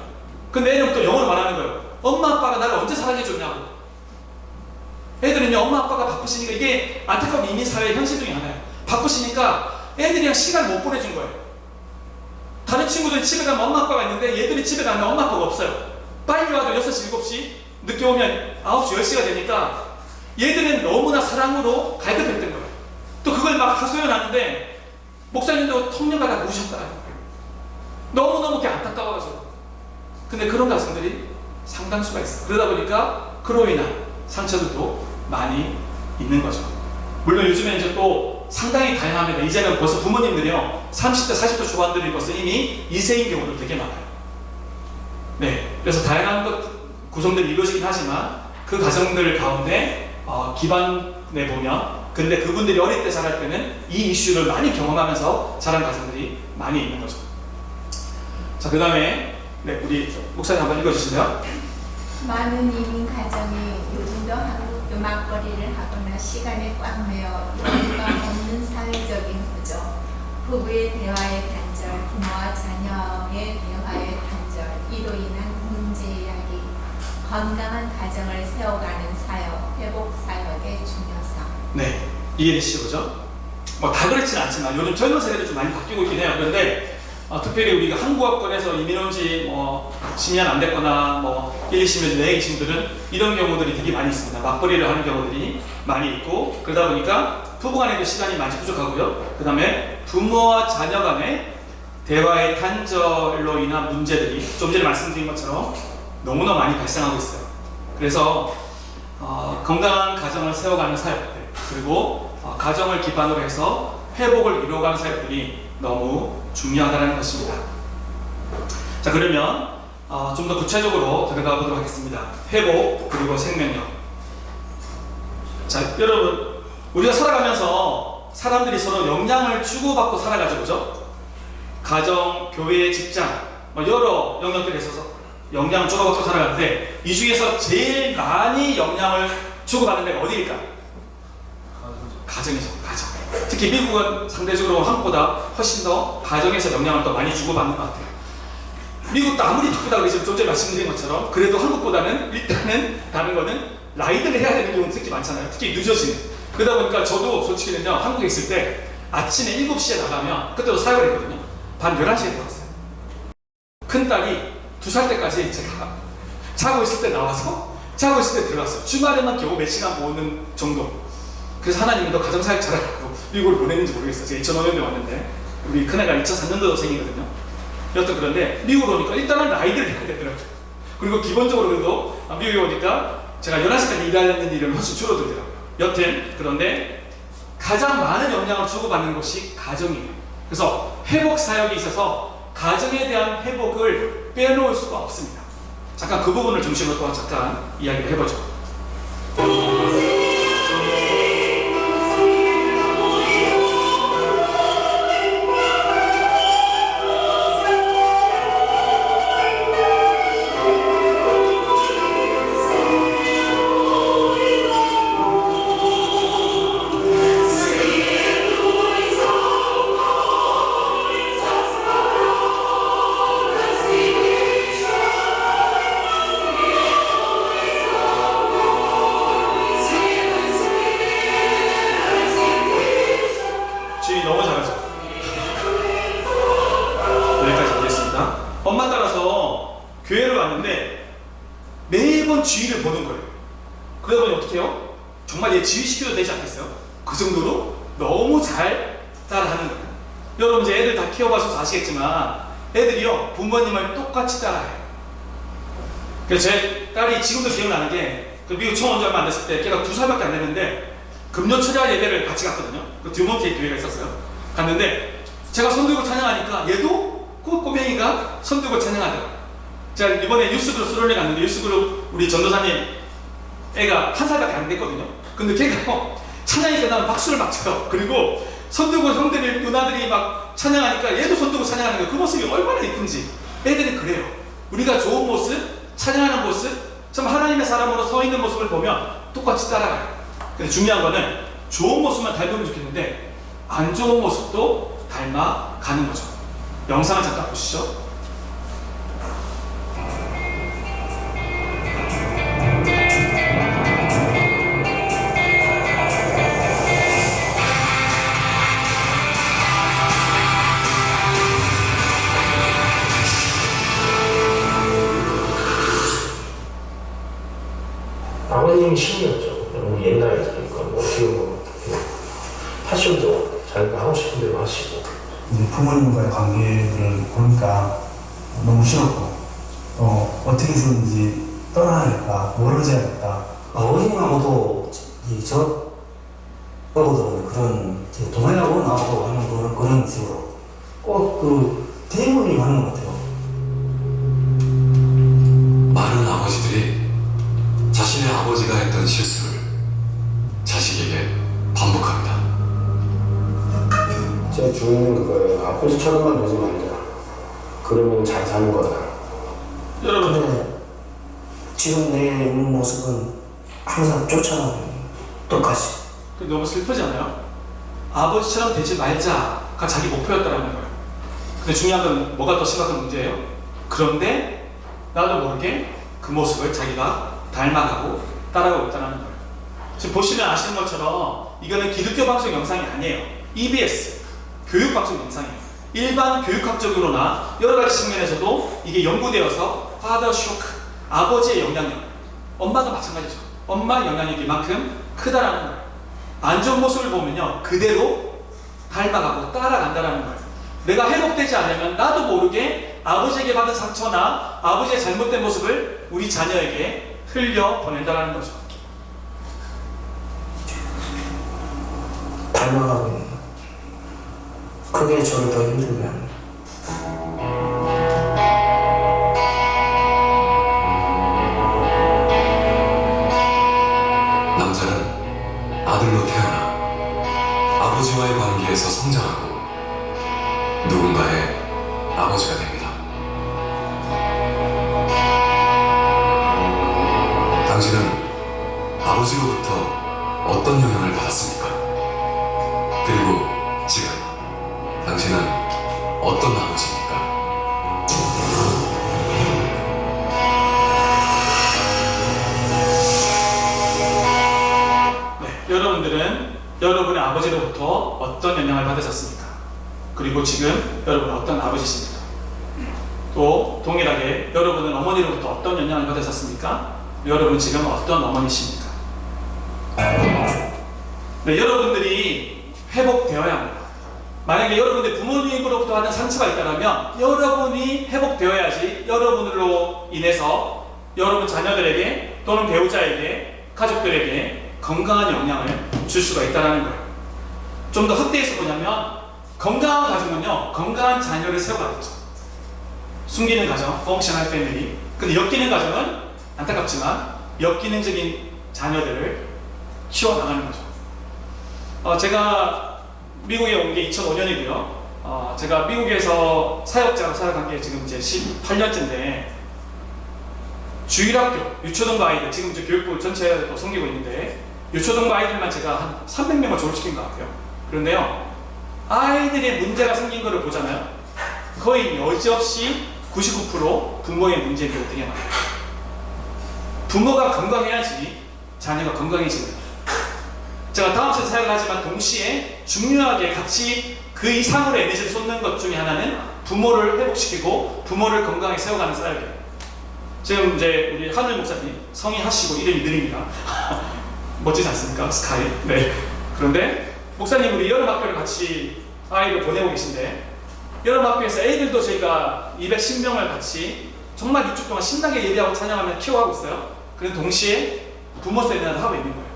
근데 애는 또 영어로 말하는 거예요. 엄마 아빠가 나를 언제 사랑해줬냐고. 애들은요, 엄마 아빠가 바쁘시니까, 이게 안타까운 이민 사회의 현실 중에 하나예요. 바쁘시니까 애들이랑 시간을 못 보내준 거예요. 다른 친구들이 집에 가면 엄마 아빠가 있는데 얘들이 집에 가면 엄마 아빠가 없어요. 빨리 와도 6시, 7시, 늦게 오면 9시, 10시가 되니까 얘들은 너무나 사랑으로 갈급했던 거예요. 또 그걸 막 하소연하는데 목사님도 통역하다 우셨더라고요. 너무너무 안타까워가지고. 근데 그런 가정들이 상당수가 있어요. 그러다 보니까 그로 인한 상처들도 많이 있는 거죠. 물론 요즘에 이제 또 상당히 다양합니다. 이제는 벌써 부모님들이요, 30대, 40대 초반들이 벌써 이미 2세인 경우도 되게 많아요. 네, 그래서 다양한 구성들이 이루어지긴 하지만 그 가정들 가운데 기반에 보면 근데 그분들이 어릴 때 자랄 때는 이 이슈를 많이 경험하면서 자란 가정들이 많이 있는 거죠. 자, 그 다음에 네, 우리 목사님 한번 읽어주실래요? 많은 이민 가정이 요즘도 한국도 맞벌이를 하거나 시간에 꽉 매어 여유가 없는 사회적인 구조, 부부의 대화의 단절, 부모와 자녀의 대화의 단절, 이로 인한 문제 이야기, 건강한 가정을 세워가는 사역, 회복 사역의 중요성. 네, 이해되시죠? 그죠? 뭐 다 그렇진 않지만 요즘 젊은 세대도 좀 많이 바뀌고 있긴 해요. 그런데 특별히 우리가 한국어권에서 이민 온 지 뭐 10년 안 됐거나 뭐 1, 20년 내에 계신 분들은 이런 경우들이 되게 많이 있습니다. 맞벌이를 하는 경우들이 많이 있고, 그러다 보니까 부부 간에도 시간이 많이 부족하고요. 그 다음에 부모와 자녀 간의 대화의 단절로 인한 문제들이 좀 전에 말씀드린 것처럼 너무나 많이 발생하고 있어요. 그래서 건강한 가정을 세워가는 사역들, 그리고 가정을 기반으로 해서 회복을 이루어가는 사역들이 너무 중요하다는 것입니다. 자, 그러면 좀 더 구체적으로 들어가 보도록 하겠습니다. 회복 그리고 생명력. 자, 여러분, 우리가 살아가면서 사람들이 서로 영향을 주고받고 살아가죠, 그죠? 가정, 교회, 직장, 여러 영역들에 있어서 영향을 주고받고 살아가는데, 이 중에서 제일 많이 영향을 주고받는 데가 어디일까? 가정이죠, 가정. 특히 미국은 상대적으로 한국보다 훨씬 더 가정에서 영향을 더 많이 주고받는 것 같아요. 미국도 아무리 바쁘다고 그러지만 좀 전에 말씀드린 것처럼 그래도 한국보다는 일단은 다른 거는 라이드를 해야 되는 경우는 특히 많잖아요. 특히 늦어지는. 그러다 보니까 저도 솔직히는요, 한국에 있을 때 아침에 7시에 나가면, 그때도 사역을 했거든요. 밤 11시에 들어갔어요. 큰딸이 2살 때까지 제가 자고 있을 때 나와서 자고 있을 때 들어갔어요. 주말에만 겨우 몇 시간 모으는 정도. 그래서 하나님이 더 가정사역 잘하라고 미국을 보냈는지 모르겠어요. 제가 2005년에 왔는데 우리 큰애가 2004년도생이거든요. 여튼 그런데 미국으로 오니까 일단은 라이드를 해야 되더라고요. 그리고 기본적으로 그래도 미국에 오니까 제가 11시까지 일하는 일은 훨씬 줄어들더라고요. 여튼 그런데 가장 많은 영향을 주고받는 것이 가정이에요. 그래서 회복 사역이 있어서 가정에 대한 회복을 빼놓을 수가 없습니다. 잠깐 그 부분을 중심으로 또 잠깐 이야기를 해보죠. 너무 잘하죠. 여기까지 하겠습니다. 엄마 따라서 교회를 왔는데 매번 주의를 보는 거예요. 그러다 보니 어떻게 해요? 정말 얘 지휘시켜도 되지 않겠어요? 그 정도로 너무 잘 따라하는 거예요. 여러분 이제 애들 다 키워봐서 아시겠지만 애들이요, 부모님을 똑같이 따라해요. 그래서 제 딸이 지금도 기억나는 게, 그 미국 처음 온 지 얼마 안 됐을 때 걔가 2살밖에 안 됐는데 금요 철야 예배를 같이 갔거든요. 그 듀몬트에 교회가 있었어요. 갔는데 제가 손들고 찬양하니까 얘도 그 꼬맹이가 손들고 찬양하더라고요. 제가 이번에 유스그룹 수련회 갔는데, 유스그룹 우리 전도사님 애가 1살밖에 안 됐거든요. 근데 걔가 찬양이 끝나면 박수를 막 쳐요. 그리고 손들고 형들이, 누나들이 막 찬양하니까 얘도 손들고 찬양하는 거예요. 그 모습이 얼마나 이쁜지. 애들은 그래요. 우리가 좋은 모습, 찬양하는 모습, 참 하나님의 사람으로 서 있는 모습을 보면 똑같이 따라가요. 근데 중요한 거는 좋은 모습만 닮으면 좋겠는데 안 좋은 모습도 닮아가는 거죠. 영상을 잠깐 보시죠. 아버님이 신이었죠. 너무 옛날에 그러니까 뭐 지금 패션도 자기가 하고 싶은 대로 하시고. 부모님과의 관계를 보니까 너무 싫었고, 어떻게 해서든지 떠나야겠다, 멀어져야겠다. 어머님하고도 저 하고도 그런 동행하고 나하고 하는 그런 식으로 꼭 그 대부분이 하는 것 같아요. 많은 아버지들이 자신의 아버지가 했던 실수를 자식에게 반복합니다. 중요한 그거예요. 아버지처럼만 되지 말자. 그러면 잘 사는 거다. 여러분, 근데 지금 내 모습은 항상 쫓아가는 똑같이. 너무 슬프지 않아요? 아버지처럼 되지 말자가 자기 목표였다라는 거예요. 근데 중요한 건 뭐가 더 심각한 문제예요? 그런데 나도 모르게 그 모습을 자기가 닮아가고 따라가고 있다는 거예요. 지금 보시면 아시는 것처럼 이거는 기독교 방송 영상이 아니에요. EBS 교육 방송 영상이에요. 일반 교육학적으로나 여러 가지 측면에서도 이게 연구되어서 father shock, 아버지의 영향력, 엄마도 마찬가지죠. 엄마의 영향력이 이만큼 크다라는 거예요. 안 좋은 모습을 보면요 그대로 닮아가고 따라간다라는 거예요. 내가 회복되지 않으면 나도 모르게 아버지에게 받은 상처나 아버지의 잘못된 모습을 우리 자녀에게 흘려 보낸다라는 거죠. 닮아가고 있는 거. 그게 저를 더 힘들게 합니다. 남자는 아들로 태어나 아버지와의 관계에서 성장하고 누군가의 아버지가 됩니다. 당신은 아버지로부터 어떤 영향을 받았습니까? 그리고 지금 당신은 어떤 아버지입니까? 네, 여러분들은 여러분의 아버지로부터 어떤 영향을 받으셨습니까? 그리고 지금 여러분은 어떤 아버지십니까? 또 동일하게 여러분은 어머니로부터 어떤 영향을 받으셨습니까? 여러분은 지금 어떤 어머니십니까? 네, 여러분들이 회복되어야 합니다. 만약에 여러분들 부모님으로부터 받은 상처가 있다면 여러분이 회복되어야지 여러분으로 인해서 여러분 자녀들에게 또는 배우자에게 가족들에게 건강한 영향을 줄 수가 있다는 거예요. 좀 더 확대해서 보냐면 건강한 가정은요 건강한 자녀를 세워가겠죠. 숨기는 가정, functional family. 근데 엮이는 가정은 안타깝지만 역기능적인 자녀들을 키워나가는 거죠. 제가 미국에 온 게 2005년이고요. 제가 미국에서 사역자로 살아간 게 지금 이제 18년째인데 주일학교, 유초등부 아이들, 지금 이제 교육부 전체로 섬기고 있는데 유초등부 아이들만 제가 한 300명을 졸업시킨 것 같아요. 그런데요, 아이들의 문제가 생긴 거를 보잖아요. 거의 여지없이 99% 부모의 문제인 경우가 되게 많아요. 부모가 건강해야지 자녀가 건강해집니다. 제가 다음 주에 사역을 하지만 동시에 중요하게 같이 그 이상으로 에너지를 쏟는 것 중에 하나는 부모를 회복시키고 부모를 건강하게 세워가는 사역이에요. 지금 이제 우리 하늘 목사님 성이 하시고 이름이 느립니다. 멋지지 않습니까? 스카이. 네. 그런데 목사님 우리 여름학교를 같이 아이를 보내고 계신데 여름학교에서 애들도 저희가 210명을 같이 정말 6주 동안 신나게 예배하고 찬양하며 키워가고 있어요. 그런 동시에 부모 세미나를 하고 있는 거예요.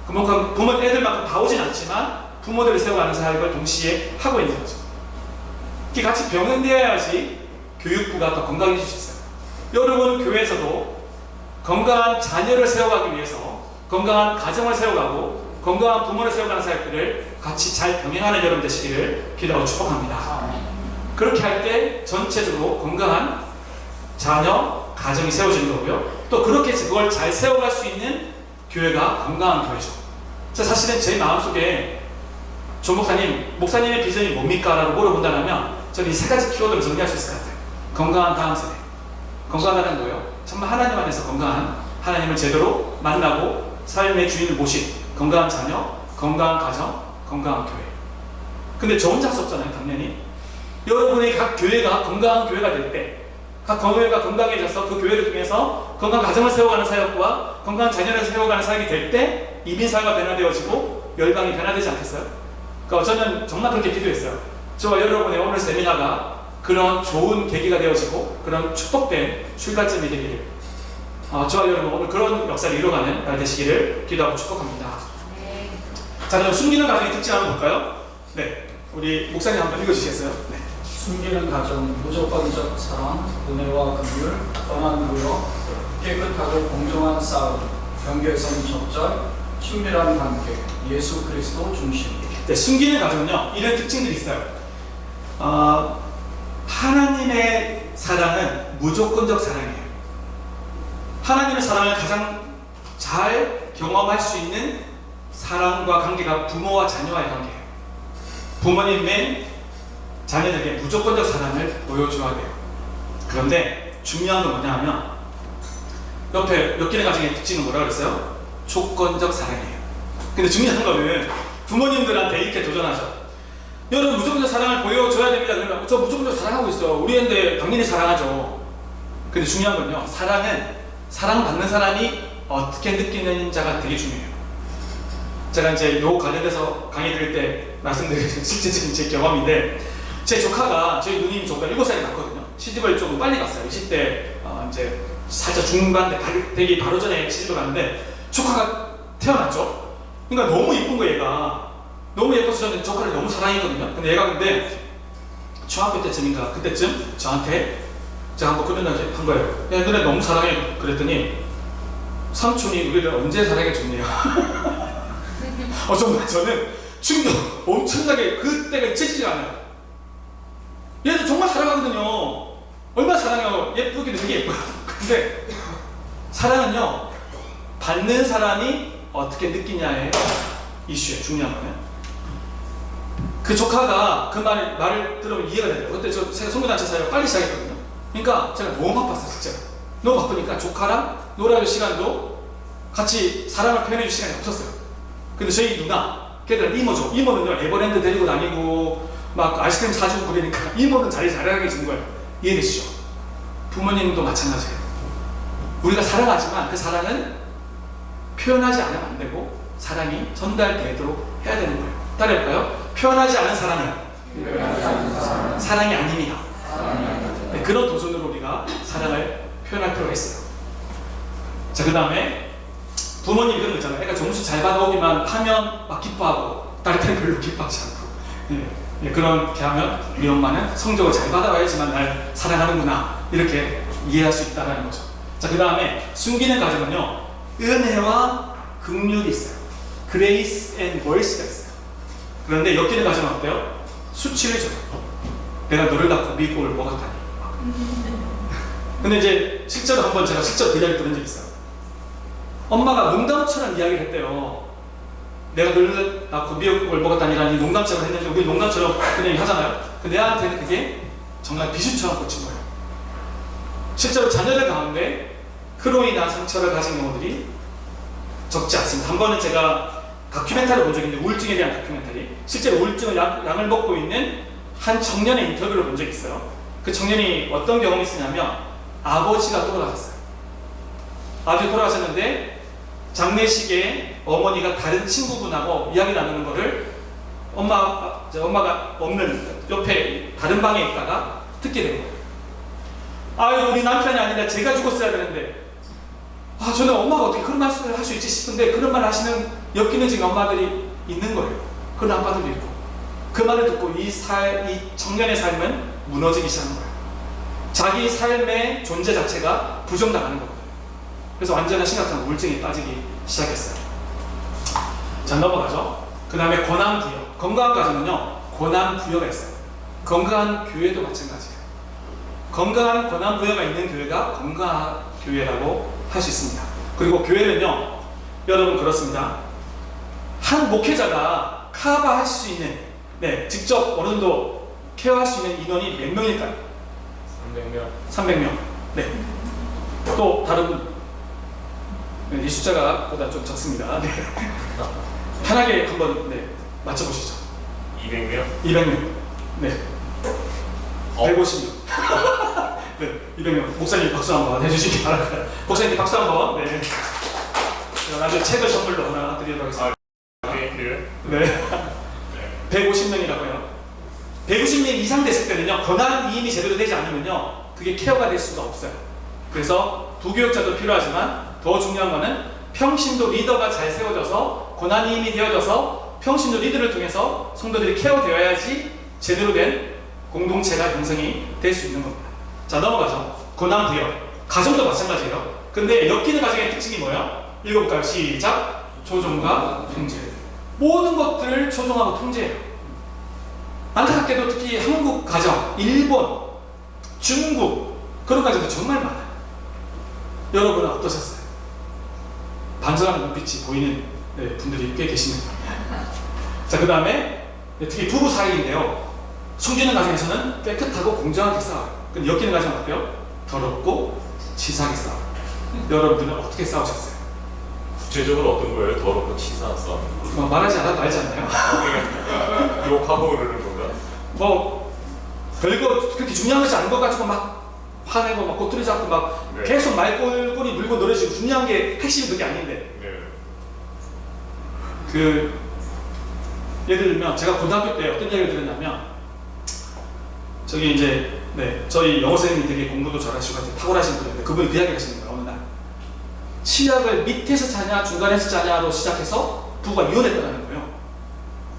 그만큼 부모 애들만큼 다 오진 않지만 부모들을 세워가는 사역을 동시에 하고 있는 거죠. 이게 같이 병행되어야지 교육부가 더 건강해질 수 있어요. 여러분 교회에서도 건강한 자녀를 세워가기 위해서 건강한 가정을 세워가고 건강한 부모를 세워가는 사역들을 같이 잘 병행하는 여러분 되시기를 기도하고 축복합니다. 그렇게 할 때 전체적으로 건강한 자녀, 가정이 세워지는 거고요. 또 그렇게 해서 그걸 잘 세워갈 수 있는 교회가 건강한 교회죠. 사실은 제 마음속에 조 목사님, 목사님의 비전이 뭡니까? 라고 물어본다면 저는 이 세 가지 키워드를 정리할 수 있을 것 같아요. 건강한 다음 세대. 건강하다는 거예요. 정말 하나님 안에서 건강한, 하나님을 제대로 만나고 삶의 주인을 모신 건강한 자녀, 건강한 가정, 건강한 교회. 근데 저 혼자 할 수 없잖아요, 당연히. 여러분의 각 교회가 건강한 교회가 될 때, 각 교회가 건강해져서 그 교회를 통해서 건강한 가정을 세워가는 사역과 건강한 자녀를 세워가는 사역이 될 때 이민사회가 변화되어지고 열방이 변화되지 않겠어요? 그러니까 저는 정말 그렇게 기도했어요. 저와 여러분의 오늘 세미나가 그런 좋은 계기가 되어지고 그런 축복된 출발점이 되기를, 저와 여러분 오늘 그런 역사를 이뤄가는 날 되시기를 기도하고 축복합니다. 자, 그럼 숨기는 가정의 특징 한번 볼까요? 네, 우리 목사님 한번 읽어주시겠어요? 네. 숨기는 가정, 무조건적 사랑, 은혜와 긍휼, 떠난 무역, 깨끗하고 공정한 싸움, 경계성 적절, 친밀한 관계, 예수 그리스도 중심. 네, 숨기는 가정은요 이런 특징들이 있어요. 하나님의 사랑은 무조건적 사랑이에요. 하나님의 사랑을 가장 잘 경험할 수 있는 사랑과 관계가 부모와 자녀와의 관계예요. 부모님의 자녀에게 무조건적 사랑을 보여줘야 돼요. 그런데 중요한 건 뭐냐 하면 옆에 엮이는 가정의 특징은 뭐라 그랬어요? 조건적 사랑이에요. 근데 중요한 거는 부모님들한테 이렇게 도전하죠. 여러분 무조건적 사랑을 보여줘야 됩니다. 그러면 저 무조건적 사랑하고 있어요. 우리 애인데 당연히 사랑하죠. 근데 중요한 건요. 사랑은 사랑받는 사람이 어떻게 느끼는자가 되게 중요해요. 제가 이제 요 관련돼서 강의 드릴 때 말씀드린 실제적인 제 경험인데 제 조카가 저희 누님 조카 7살이 났거든요. 시집을 조금 빨리 갔어요. 20대 이제 살짝 중반 되기 바로 전에 시집을 갔는데 조카가 태어났죠. 그러니까 너무 이쁜 거 얘가. 너무 예뻐서 저는 조카를 너무 사랑했거든요. 근데 얘가 중학교 때쯤인가 그때쯤 저한테 제가 한번 그런 날 한 거예요. 야, 너네 너무 사랑해. 그랬더니 삼촌이 우리를 언제 사랑해줬네요. 정말 저는 충격 엄청나게 그때가 잊혀지지 않아요. 얘도 정말 사랑하거든요. 얼마나 사랑해요. 예쁘기도 되게 예뻐요. 근데 사랑은요 받는 사람이 어떻게 느끼냐의 이슈예요. 중요한 거는 그 조카가 그 말을 들으면 이해가 돼요. 그때 제가 송교단체 사역을 빨리 시작했거든요. 그러니까 제가 너무 바빴어요. 진짜 너무 바쁘니까 조카랑 놀아줄 시간도 같이 사랑을 표현해줄 시간이 없었어요. 근데 저희 누나 걔들 이모죠. 이모는요 에버랜드 데리고 다니고 막 아이스크림 사주고 그러니까 이모는 자라게 해주는 거예요. 이해되시죠? 부모님도 마찬가지예요. 우리가 사랑하지만 그 사랑은 표현하지 않으면 안 되고 사랑이 전달되도록 해야 되는 거예요. 따라해볼까요? 표현하지 않은 사랑은 사랑이 아닙니다. 네, 그런 도전으로 우리가 사랑을 표현할 필요가 있어요. 자, 그 다음에 부모님 그런 거 있잖아요. 애가 점수 잘 받아오기만 하면 막 기뻐하고 다른 때는 별로 기뻐하지 않고 네, 그렇게 하면 우리 엄마는 성적을 잘 받아와야지만 날 사랑하는구나 이렇게 이해할 수 있다는 거죠. 자, 그 다음에 숨기는 가정은요 은혜와 긍휼이 있어요. Grace and Mercy가 있어요. 그런데 엮이는 가정은 어때요? 수치를 줘요. 내가 너를 낳고 미국을 먹었다니. 근데 이제 실제로 한번 제가 직접 그 이야기 들은 적이 있어요. 엄마가 농담처럼 이야기를 했대요. 내가 너를 낳고 미역국을 먹었다니라니 농담처럼 했는데 우리 농담처럼 그냥 하잖아요. 근데 애한테는 그게 정말 비수처럼 꽂힌 거예요. 실제로 자녀들 가운데 그로 인한 상처를 가진 경우들이 적지 않습니다. 한 번은 제가 다큐멘터리를 본 적이 있는데 우울증에 대한 다큐멘터리 실제로 우울증을 약을 먹고 있는 한 청년의 인터뷰를 본 적이 있어요. 그 청년이 어떤 경험이 있었냐면 아버지가 돌아가셨어요. 아버지가 돌아가셨는데 장례식에 어머니가 다른 친구분하고 이야기 나누는 거를 엄마가 없는 옆에 다른 방에 있다가 듣게 된 거예요. 아유 우리 남편이 아니라 제가 죽었어야 되는데 저는 엄마가 어떻게 그런 말씀을 할 수 있지 싶은데 그런 말 하시는 엮이는 지금 엄마들이 있는 거예요. 그런 아빠들도 있고 그 말을 듣고 이 청년의 삶은 무너지기 시작한 거예요. 자기 삶의 존재 자체가 부정당하는 거거든요. 그래서 완전한 심각한 우울증에 빠지기 시작했어요. 자, 넘어가죠. 그 다음에 고난부여. 건강한 가정은요 고난부여가 있어요. 건강한 교회도 마찬가지예요. 건강한 고난부여가 있는 교회가 건강한 교회라고 할 수 있습니다. 그리고 교회는요 여러분 그렇습니다. 한 목회자가 커버할 수 있는 직접 어느 정도 케어할 수 있는 인원이 몇 명일까요? 300명. 네. 또 다른 분? 이 숫자가 보다 좀 적습니다. 네. 편하게 한번 맞춰보시죠. 200명? 200명. 네. 150명. 네, 200명. 목사님 박수 한번 해주시기 바랍니다. 목사님 박수 한번. 네. 나중에 책을 선물로 하나 드리도록 하겠습니다. 네. 150명이라고요. 150명 이상 됐을 때는요, 권한이임이 제대로 되지 않으면요, 그게 케어가 될 수가 없어요. 그래서 부교육자도 필요하지만 더 중요한 거는 평신도 리더가 잘 세워져서 권한이임이 되어져서 평신도 리더를 통해서 성도들이 케어되어야지 제대로 된 공동체가 형성이 될 수 있는 겁니다. 자, 넘어가죠. 고난부여. 가정도 마찬가지예요. 근데 엮이는 가정의 특징이 뭐예요? 읽어볼까요? 시작. 조종과 통제. 모든 것들을 조종하고 통제해요. 안타깝게도 특히 한국 가정, 일본, 중국 그런 가정도 정말 많아요. 여러분은 어떠셨어요? 반성하는 눈빛이 보이는 분들이 꽤 계십니다. 자, 그 다음에 특히 부부 사이인데요. 숨기는 가정에서는 깨끗하고 공정하게 싸워요. 근데 엮이는 가정은 어때요? 더럽고 치사하게 싸워요. 여러분들은 어떻게 싸우셨어요? 구체적으로 어떤 거예요? 더럽고 치사한 싸움. 뭐 말하지 않아도 알지 않나요? 욕하고 그러는 건가? 뭐 별거 그렇게 중요한 것이 아닌 것 가지고 막 화내고 막 꼬투리 잡고 막 네. 계속 말꼬리 물고 노래지고 중요한 게 핵심이 그게 아닌데 네. 그 예를 들면 제가 고등학교 때 어떤 얘기를 들었냐면 저기 이제 저희 영어 선생님이 되게 공부도 잘하시고 탁월하신 분인데 그분이 그 이야기를 하시는 거예요. 어느 날 치약을 밑에서 짜냐 중간에서 짜냐로 시작해서 부부가 이혼했다는 거예요.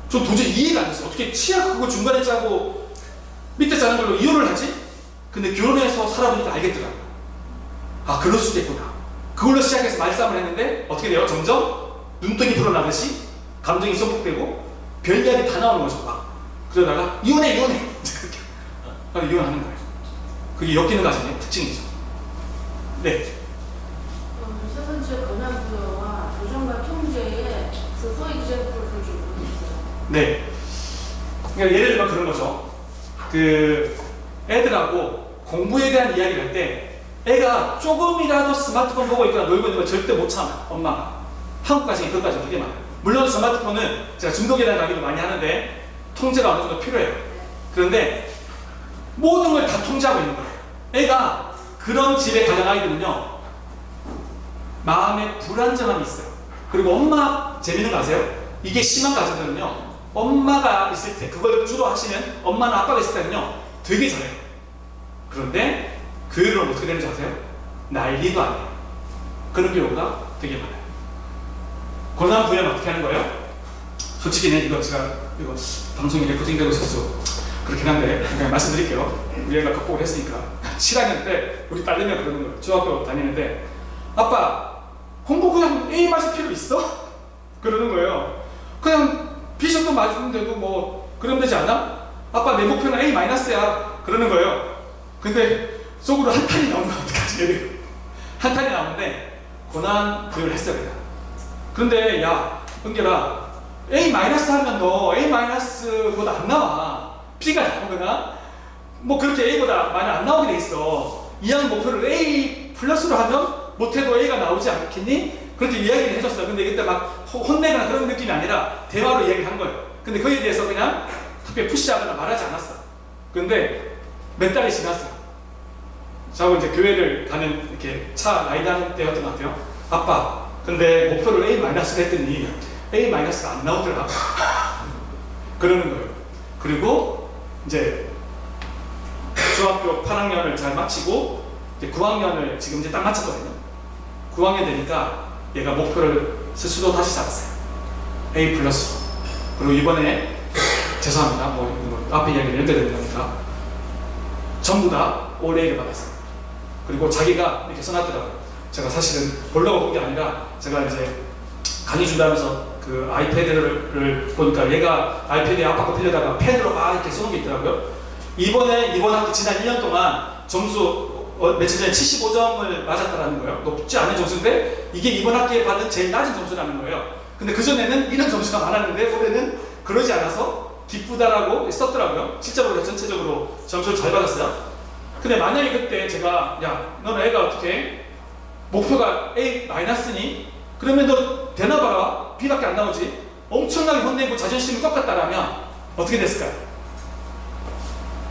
전 도저히 이해가 안 됐어요. 어떻게 치약 그거 중간에 짜고 밑에 짜는 걸로 이혼을 하지? 근데 결혼해서 살아보니까 알겠더라고요. 아, 그럴 수도 있구나. 그걸로 시작해서 말싸움을 했는데 어떻게 돼요? 점점 눈덩이 불어나듯이 감정이 선폭되고 별 이야기 다 나오는 거죠. 막 그러다가 이혼해 이혼하는 거예요. 그게 엮이는 가정의 특징이죠. 네. 세 번째 권한 부여와 조정과 통제의 소소 이제프를 좀 보여주세요. 네. 그러니까 예를 들면 그런 거죠. 그 애들하고 공부에 대한 이야기를 할 때 애가 조금이라도 스마트폰 보고 있거나 놀고 있는 걸 절대 못 참아요. 엄마가. 한국 가정이 그것까지 되게 많아요. 물론 스마트폰은 제가 중독에 대한 강의도 많이 하는데 통제가 어느 정도 필요해요. 그런데 모든 걸 다 통제하고 있는 거예요. 애가 그런 집에 가장 아이들은요 마음에 불안정함이 있어요. 그리고 엄마 재밌는 거 아세요? 이게 심한 가정들은요 엄마가 있을 때 그걸 주로 하시는 엄마나 아빠가 있을 때는요 되게 잘해요. 그런데 교회를 오면 어떻게 되는지 아세요? 난리도 아니에요. 그런 경우가 되게 많아요. 권한 부여는 어떻게 하는 거예요? 솔직히 이거 제가 이거 방송이 레코딩되고 있어서 그렇긴 한데 그냥 말씀드릴게요. 우리 애가 극복을 했으니까 7학년 때 우리 딸내미가 그러는 거예요. 중학교 다니는데 아빠 공부 그냥 A 맞을 필요 있어? 그러는 거예요. 그냥 B정도 맞으면 되고 뭐 그러면 되지 않아? 아빠 내 목표는 A-야 그러는 거예요. 근데 속으로 한탄이 나오면 어떡하지? 한탄이 나오는데 고난 부여를 했어요. 그냥. 그런데 야 은결아 A-하면 너 A-보다 안 나와. B가 나오거나 뭐 그렇게 A보다 많이 안 나오게 돼 있어. 이왕 목표를 A 플러스로 하면 못해도 A가 나오지 않겠니? 그렇게 이야기를 해줬어요. 근데 그때 막 혼내거나 그런 느낌이 아니라 대화로 이야기를 한 거예요. 근데 거기에 대해서 그냥 특별히 푸시하거나 말하지 않았어. 근데 몇 달이 지났어요. 저하고 이제 교회를 가는 이렇게 차 라이드하는 때였던 것 같아요. 아빠 근데 목표를 A-로 했더니 A-가 안 나오더라. 그러는 거예요. 그리고 이제 중학교 8학년을 잘 마치고 이제 9학년을 지금 이제 딱 마쳤거든요. 9학년 되니까 얘가 목표를 스스로 다시 잡았어요. A+. 그리고 이번에 죄송합니다. 뭐 앞에 이야기를 연결됩니다. 전부 다 올 A를 받았어요. 그리고 자기가 이렇게 써놨더라고요. 제가 사실은 보려고 본 게 아니라 제가 이제 강의 준비하면서 그 아이패드를 보니까 얘가 아이패드에 아빠 거 빌려다가 펜으로 막 이렇게 써놓은 게 있더라고요. 이번 학기 지난 1년 동안 점수 며칠 전에 75점을 맞았다라는 거예요. 높지 않은 점수인데 이게 이번 학기에 받은 제일 낮은 점수라는 거예요. 근데 그전에는 이런 점수가 많았는데 올해는 그러지 않아서 기쁘다라고 썼더라고요. 실제로 전체적으로 점수를 잘 받았어요. 근데 만약에 그때 제가 야 너는 애가 어떻게 목표가 A-니? 그러면 너 되나 봐라. B밖에 안 나오지. 엄청나게 혼내고 자존심을 꺾었다라면 어떻게 됐을까요?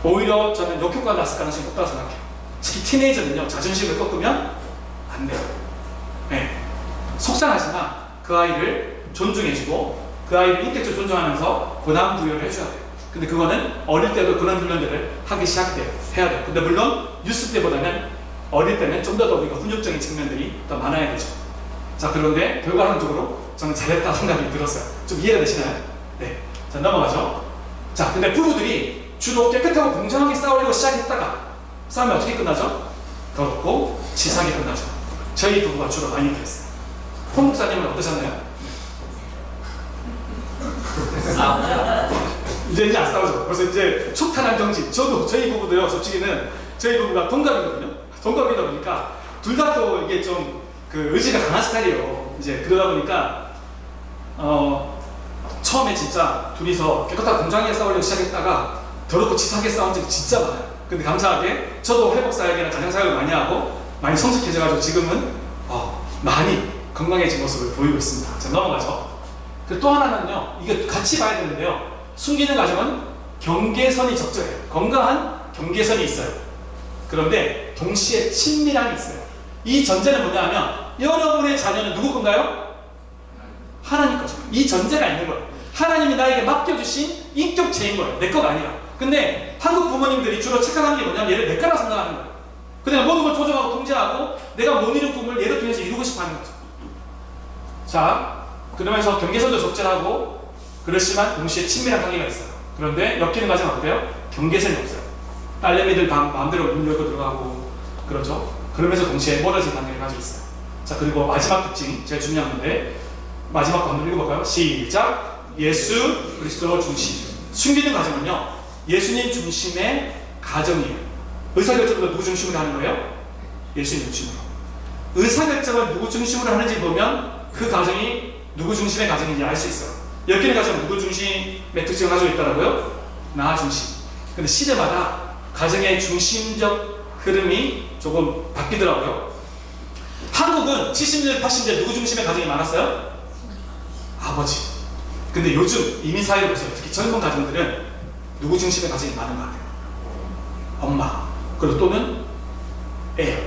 오히려 저는 역효과가 났을 가능성이 높다고 생각해요. 특히 티네이저는요 자존심을 꺾으면 안 돼요. 네. 속상하지만 그 아이를 존중해주고 그 아이를 인격적으로 존중하면서 권한 부여를 해줘야 돼요. 근데 그거는 어릴 때도 그런 훈련들을 하기 시작해야 돼요. 근데 물론 뉴스 때보다는 어릴 때는 좀 더 우리가 훈육적인 측면들이 더 많아야 되죠. 자, 그런데 결과론적으로 저는 잘했다 생각이 들었어요. 좀 이해가 되시나요? 네. 자, 넘어가죠. 자, 근데 부부들이 주로 깨끗하고 공정하게 싸우려고 시작했다가 싸움이 어떻게 끝나죠? 더럽고 치사하게 끝나죠. 저희 부부가 주로 많이 그랬어요. 홍 목사님은 어떠셨나요? 싸우죠. 이제 안 싸우죠. 그래서 이제 초탄한 정치. 저도 저희 부부도요. 솔직히는 저희 부부가 동갑이거든요. 동갑이다 보니까 둘 다 또 이게 좀 그 의지가 강한 스타일이에요. 이제 그러다 보니까 처음에 진짜 둘이서 깨끗하게 공정하게 싸우려고 시작했다가 더럽고 치사하게 싸운 적이 진짜 많아요. 근데 감사하게 저도 회복 사역이나 가정 사역을 많이 하고 많이 성숙해져가지고 지금은 많이 건강해진 모습을 보이고 있습니다. 자, 넘어가죠. 또 하나는요, 이게 같이 봐야 되는데요. 숨기는 가정은 경계선이 적절해요. 건강한 경계선이 있어요. 그런데 동시에 친밀함이 있어요. 이 전제는 뭐냐면 여러분의 자녀는 누구 건가요? 하나님 거죠. 이 전제가 있는 거예요. 하나님이 나에게 맡겨주신 인격체인 거예요. 내 거가 아니라. 근데 한국 부모님들이 주로 착각하는 게 뭐냐면 얘를 내 거라고 생각하는 거예요. 그냥 모든 걸 조정하고 통제하고 내가 못 이룬 꿈을 얘를 통해서 이루고 싶어 하는 거죠. 자, 그러면서 경계선도 적절하고 그렇지만 동시에 친밀한 관계가 있어요. 그런데 엮이는 가정 어때요? 경계선이 없어요. 딸내미들 마음대로 문 열고 들어가고 그렇죠. 그러면서 동시에 멀어진 관계를 가지고 있어요. 자, 그리고 마지막 특징, 제일 중요한 건데 마지막 거 한번 읽어볼까요? 시작! 예수 그리스도 중심. 숨기는 가정은요, 예수님 중심의 가정이에요. 의사결정도 누구 중심으로 하는 거예요? 예수님 중심으로. 의사결정을 누구 중심으로 하는지 보면 그 가정이 누구 중심의 가정인지 알 수 있어요. 엮이는 가정은 누구 중심의 특징을 가지고 있더라고요? 나 중심. 근데 시대마다 가정의 중심적 흐름이 조금 바뀌더라고요. 한국은 70년대, 80년대 누구 중심의 가정이 많았어요? 아버지. 근데 요즘 이민사회로 보세요. 특히 젊은 가정들은 누구 중심의 가정이 많은 것 같아요? 엄마. 그리고 또는 애.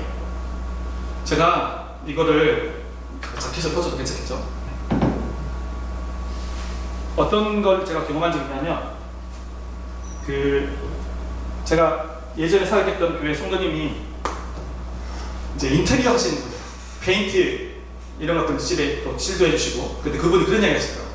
제가 이거를 자켓을 퍼줘도 괜찮겠죠? 어떤 걸 제가 경험한 적이 있냐면 제가 예전에 사역했던 교회 성도님이 이제 인테리어 하시는 분이에요. 페인트 이런 것들 집에 또 칠도 해주시고. 근데 그분이 그런 얘기 하시더라고요.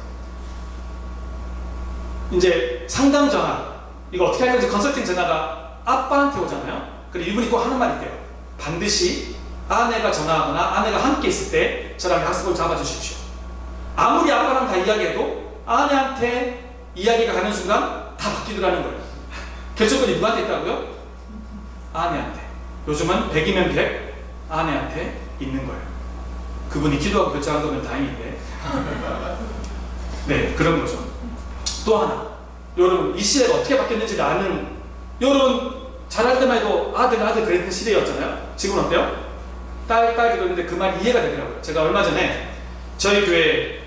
이제 상담 전화, 이거 어떻게 하는지 컨설팅 전화가 아빠한테 오잖아요. 근데 이분이 꼭 하는 말이 있대요. 반드시 아내가 전화하거나 아내가 함께 있을 때 저랑 약속을 잡아주십시오. 아무리 아빠랑 다 이야기해도 아내한테 이야기가 가는 순간 다 바뀌더라는 거예요. 결정권이 누구한테 있다고요? 아내한테. 요즘은 100이면 100 아내한테 있는 거예요. 그분이 기도하고 결정한 거면 다행인데. 네, 그런 거죠. 또 하나, 여러분 이 시대가 어떻게 바뀌었는지를 아는, 여러분 잘할 때만 해도 아들 그랬던 시대였잖아요. 지금은 어때요? 딸 그러는데 그 말이 이해가 되더라고요. 제가 얼마 전에 저희 교회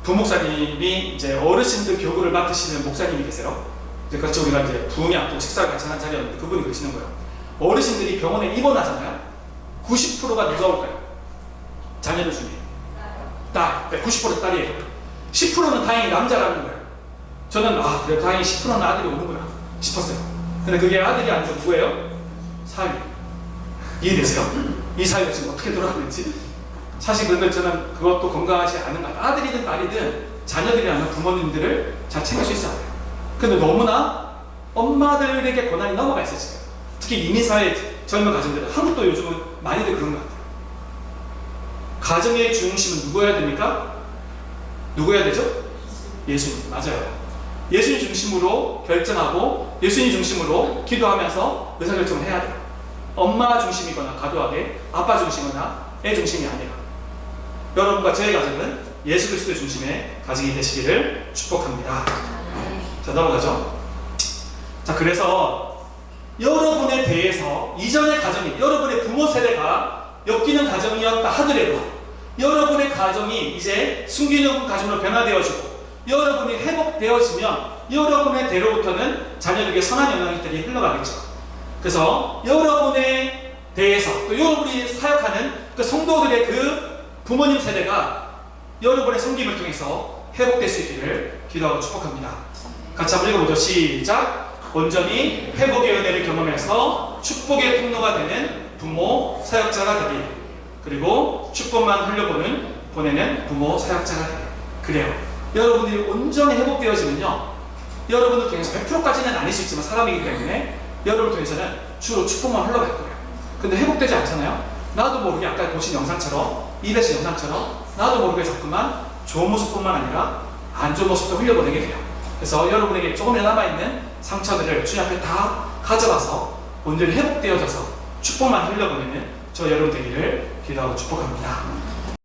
부목사님이 이제 어르신들 교구를 맡으시는 목사님이 계세요. 이제 같이 우리가 이제 부흥이 앞두고 식사를 같이 하는 자리였는데 그분이 그러시는 거예요. 어르신들이 병원에 입원하잖아요. 90%가 누가 올까요? 자녀들 중에 딸. 90% 딸이에요. 10%는 다행히 남자라는 거예요. 저는 그래 다행히 10%는 아들이 오는구나 싶었어요. 근데 그게 아들이 아니고 누구예요? 사위. 이해되세요? 이 사위가 지금 어떻게 돌아가는지. 사실 그런데 저는 그것도 건강하지 않은 것 같아요. 아들이든 딸이든 자녀들이라는 부모님들을 잘 챙길 수 있어야 돼요. 근데 너무나 엄마들에게 권한이 넘어가 있어요. 지금. 특히 이민사회 젊은 가정들은, 한국도 요즘은 많이들 그런 것 같아요. 가정의 중심은 누구여야 됩니까? 누구여야 되죠? 예수님. 맞아요. 예수님 중심으로 결정하고 예수님 중심으로 기도하면서 의사결정을 해야 돼요. 엄마 중심이거나 과도하게 아빠 중심이거나 애 중심이 아니라. 여러분과 저의 가정은 예수 그리스도 중심의 가정이 되시기를 축복합니다. 자, 넘어가죠. 자, 그래서 여러분에 대해서 이전의 가정이, 여러분의 부모 세대가 엮이는 가정이었다 하더라도 여러분의 가정이 이제 숨기는 가정으로 변화되어지고 여러분이 회복되어지면 여러분의 대로부터는 자녀들에게 선한 영향들이 흘러가겠죠. 그래서 여러분에 대해서 또 여러분이 사역하는 그 성도들의 그 부모님 세대가 여러분의 섬김을 통해서 회복될 수 있기를 기도하고 축복합니다. 같이 한번 읽어보죠. 시작! 온전히 회복의 은혜를 경험해서 축복의 통로가 되는 부모 사역자가 되길, 그리고 축복만 보내는 부모 사역자가 되길. 그래요. 여러분들이 온전히 회복되어지면요, 여러분을 통해서 100%까지는 아닐 수 있지만 사람이기 때문에 여러분을 통해서는 주로 축복만 흘러갈 거예요. 근데 회복되지 않잖아요. 나도 모르게 아까 보신 영상처럼, 이베스 영상처럼 나도 모르게 자꾸만 좋은 모습뿐만 아니라 안 좋은 모습도 흘려보내게 돼요. 그래서 여러분에게 조금이나 남아있는 상처들을 주님 앞에 다 가져가서 온전히 회복되어져서 축복만 흘려보내는 저 여러분 되기를 기도하고 축복합니다.